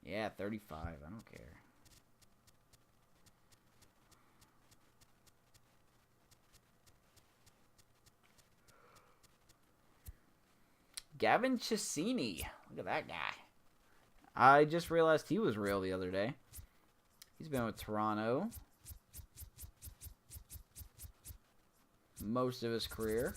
Yeah, 35. I don't care. Gavin Chisini. Look at that guy. I just realized he was real the other day. He's been with Toronto most of his career.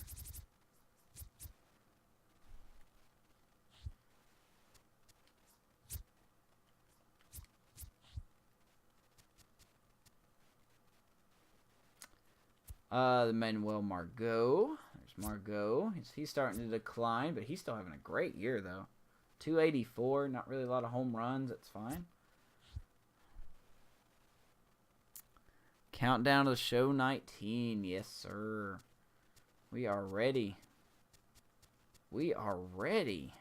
The Manuel Margot. There's Margot. He's starting to decline, but he's still having a great year, though. 284. Not really a lot of home runs. That's fine. Countdown to the show 19. Yes, sir. We are ready. We are ready.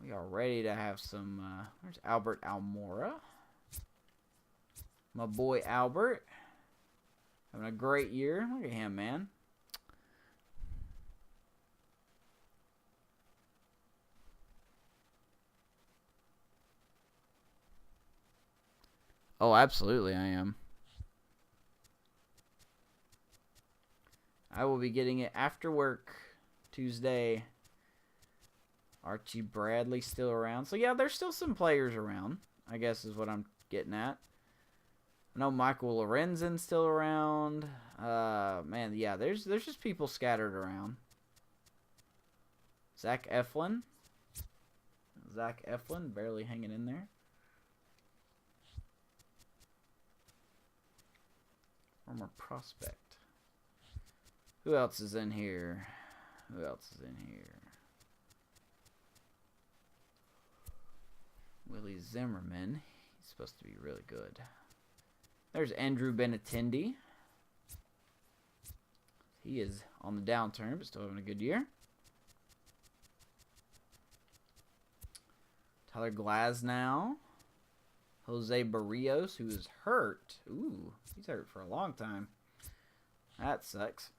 We are ready to have some... There's Albert Almora. My boy Albert. Having a great year. Look at him, man. Oh, absolutely I am. I will be getting it after work Tuesday. Archie Bradley still around. So, yeah, there's still some players around, I guess is what I'm getting at. I know Michael Lorenzen's still around. Man, yeah, there's just people scattered around. Zach Eflin. Zach Eflin barely hanging in there. Former prospect. Who else is in here? Who else is in here? Willie Zimmerman. He's supposed to be really good. There's Andrew Benintendi. He is on the downturn, but still having a good year. Tyler Glasnow. Jose Barrios, who is hurt. Ooh, he's hurt for a long time. That sucks.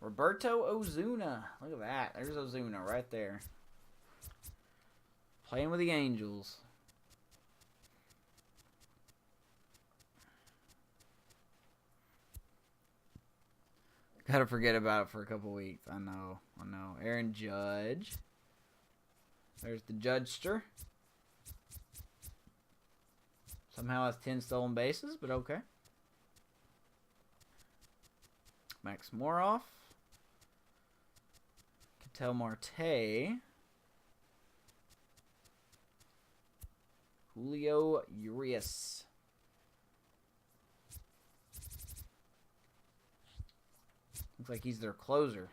Roberto Ozuna. Look at that. There's Ozuna right there. Playing with the Angels. Gotta forget about it for a couple weeks. I know. Aaron Judge. There's the Judgester. Somehow has 10 stolen bases, but okay. Max Moroff. Ketel Marte. Julio Urias. Looks like he's their closer.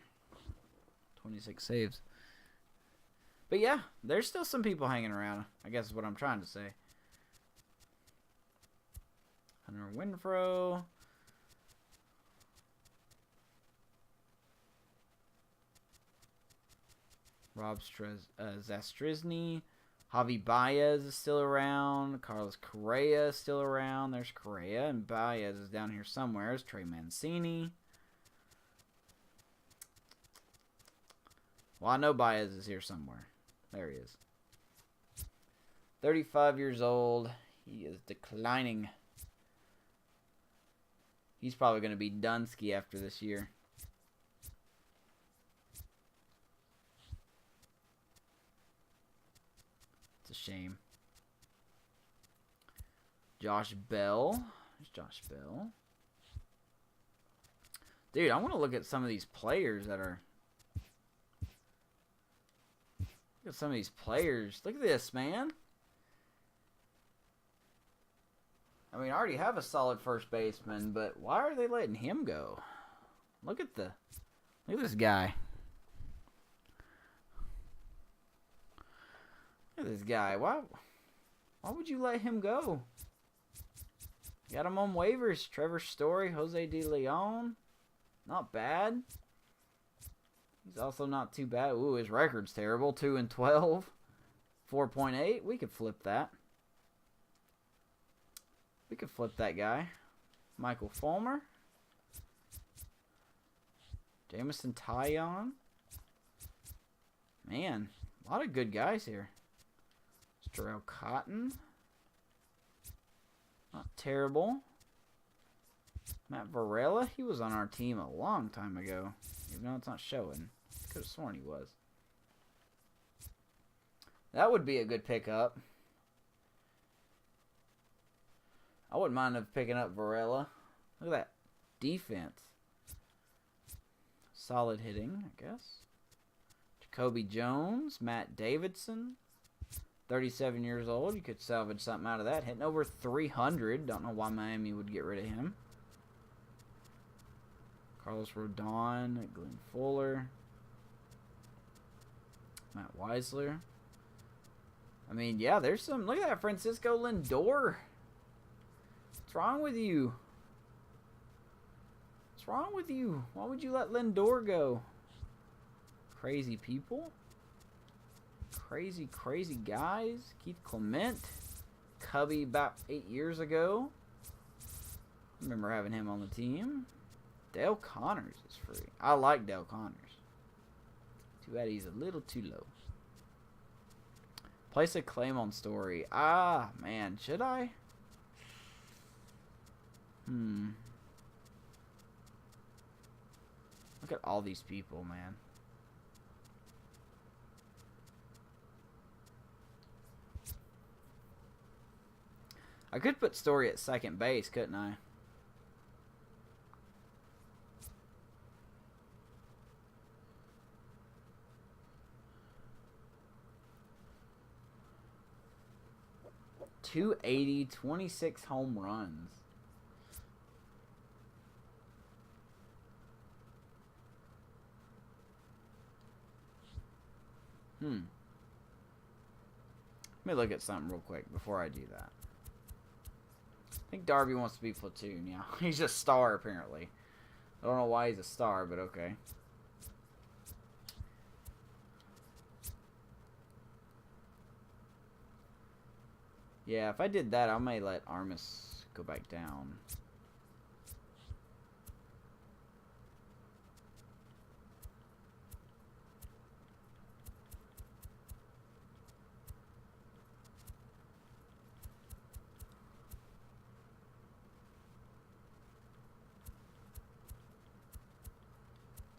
26 saves. But yeah, there's still some people hanging around, I guess is what I'm trying to say. Hunter Renfroe. Rob Zastrizny. Javi Baez is still around. Carlos Correa is still around. There's Correa. And Baez is down here somewhere. There's Trey Mancini. Well, I know Baez is here somewhere. There he is. 35 years old. He is declining. He's probably going to be Dunsky after this year. It's a shame. Josh Bell. There's Josh Bell. Dude, I want to look at some of these players that are... Look at some of these players. Look at this, man. I mean, I already have a solid first baseman, but why are they letting him go? Look at this guy. Look at this guy. Why would you let him go? Got him on waivers. Trevor Story, Jose De Leon. Not bad. He's also not too bad. Ooh, his record's terrible. 2-12. 4.8. We could flip that. We could flip that guy. Michael Fulmer. Jamison Tyon. Man, a lot of good guys here. Jarrell Cotton. Not terrible. Matt Varela. He was on our team a long time ago. Even though it's not showing. Could have sworn he was. That would be a good pickup. I wouldn't mind picking up Varela. Look at that defense. Solid hitting, I guess. Jacoby Jones, Matt Davidson, 37 years old. You could salvage something out of that. Hitting over 300. Don't know why Miami would get rid of him. Carlos Rodon, Glenn Fuller, Matt Weisler. I mean, yeah, there's some. Look at that Francisco Lindor. What's wrong with you? What's wrong with you? Why would you let Lindor go? Crazy people. Crazy, crazy guys. Keith Clement. Cubby about 8 years ago. I remember having him on the team. Dale Connors is free. I like Dale Connors. Too bad he's a little too low. Place a claim on Story. Ah, man. Should I? Look at all these people, man. I could put Story at second base, couldn't I? .280, 26 home runs. Let me look at something real quick before I do that. I think Darby wants to be platoon, yeah. He's a star, apparently. I don't know why he's a star, but okay. Yeah, if I did that, I may let Armas go back down.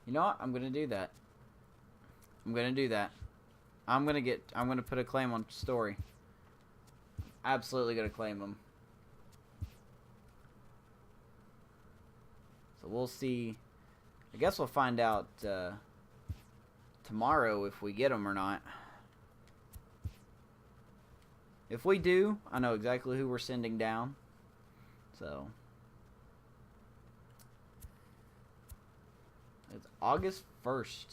You know what? I'm gonna do that. I'm gonna do that. I'm gonna put a claim on Story. Absolutely gonna claim him. So we'll see. I guess we'll find out tomorrow if we get him or not. If we do, I know exactly who we're sending down. So it's August 1st.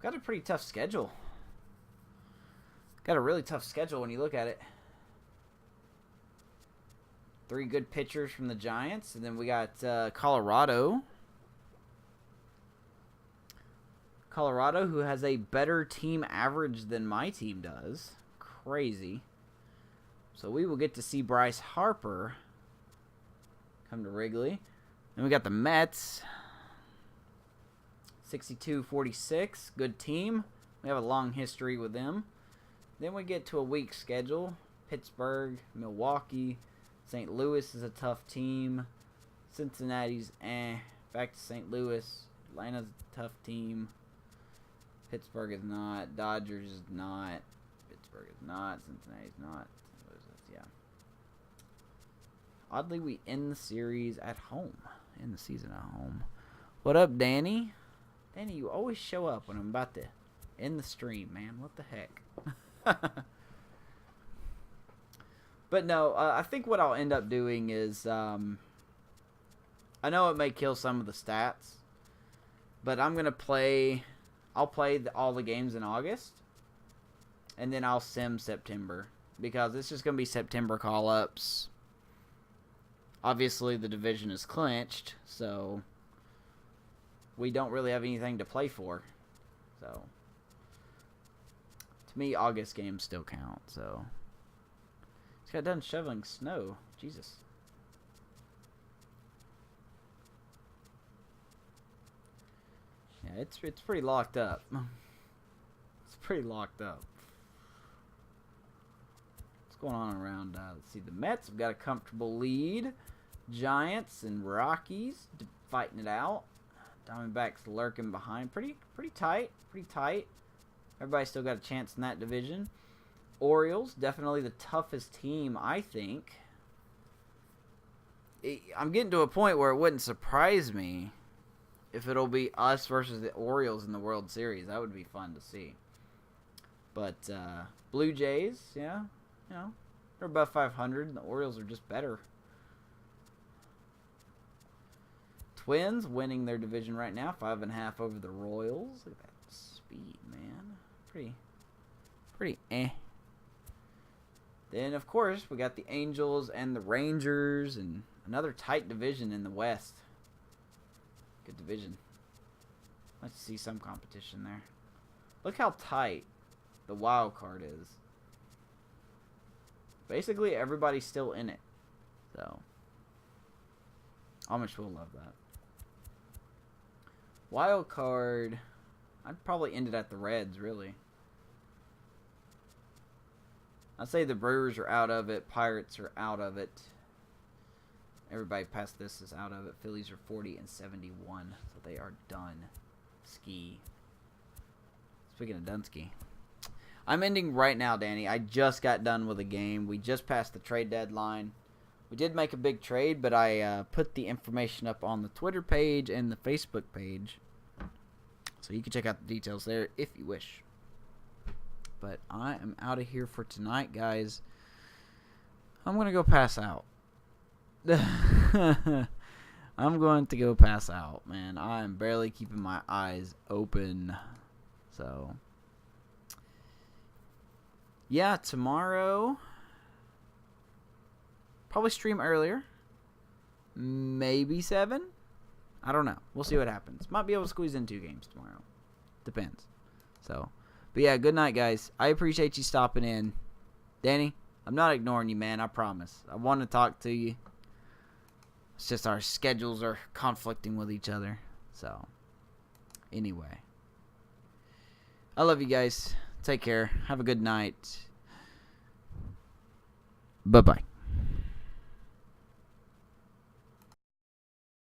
Got a pretty tough schedule. Got a really tough schedule when you look at it. 3 good pitchers from the Giants. And then we got Colorado. Colorado, who has a better team average than my team does. Crazy. So we will get to see Bryce Harper come to Wrigley. Then we got the Mets. 62-46. Good team. We have a long history with them. Then we get to a weak schedule. Pittsburgh, Milwaukee, St. Louis is a tough team. Cincinnati's back to St. Louis. Atlanta's a tough team. Pittsburgh is not. Dodgers is not. Pittsburgh is not. Cincinnati's not. St. Louis is, yeah. Oddly, we end the series at home. End the season at home. What up, Danny? Danny, you always show up when I'm about to end the stream, man. What the heck? But no, I think what I'll end up doing is, I know it may kill some of the stats, but I'm going to play, I'll play all the games in August, and then I'll sim September, because it's just going to be September call-ups. Obviously, the division is clinched, so we don't really have anything to play for. So, to me, August games still count, so. Just got done shoveling snow. Jesus. Yeah, it's pretty locked up. It's pretty locked up. What's going on around, let's see, the Mets have got a comfortable lead. Giants and Rockies fighting it out. Diamondbacks lurking behind. Pretty tight. Pretty tight. Everybody's still got a chance in that division. Orioles, definitely the toughest team, I think. I'm getting to a point where it wouldn't surprise me if it'll be us versus the Orioles in the World Series. That would be fun to see. But Blue Jays, yeah, you know, they're above 500, and the Orioles are just better. Twins winning their division right now, 5.5 over the Royals. Look at that speed, man. Pretty eh. Then, of course, we got the Angels and the Rangers and another tight division in the West. Good division. Let's see some competition there. Look how tight the wild card is. Basically, everybody's still in it. So, Amish will love that. Wild card, I'd probably end it at the Reds, really. I'd say the Brewers are out of it. Pirates are out of it. Everybody past this is out of it. Phillies are 40-71, so they are done. Ski. Speaking of Dunsky, I'm ending right now, Danny. I just got done with a game. We just passed the trade deadline. We did make a big trade, but I put the information up on the Twitter page and the Facebook page, so you can check out the details there if you wish. But I am out of here for tonight, guys. I'm going to go pass out. I'm going to go pass out, man. I am barely keeping my eyes open. So, yeah, tomorrow, probably stream earlier. Maybe 7. I don't know. We'll see what happens. Might be able to squeeze in 2 games tomorrow. Depends. So, but yeah, good night, guys. I appreciate you stopping in. Danny, I'm not ignoring you, man. I promise. I want to talk to you. It's just our schedules are conflicting with each other. So, anyway. I love you guys. Take care. Have a good night. Bye-bye.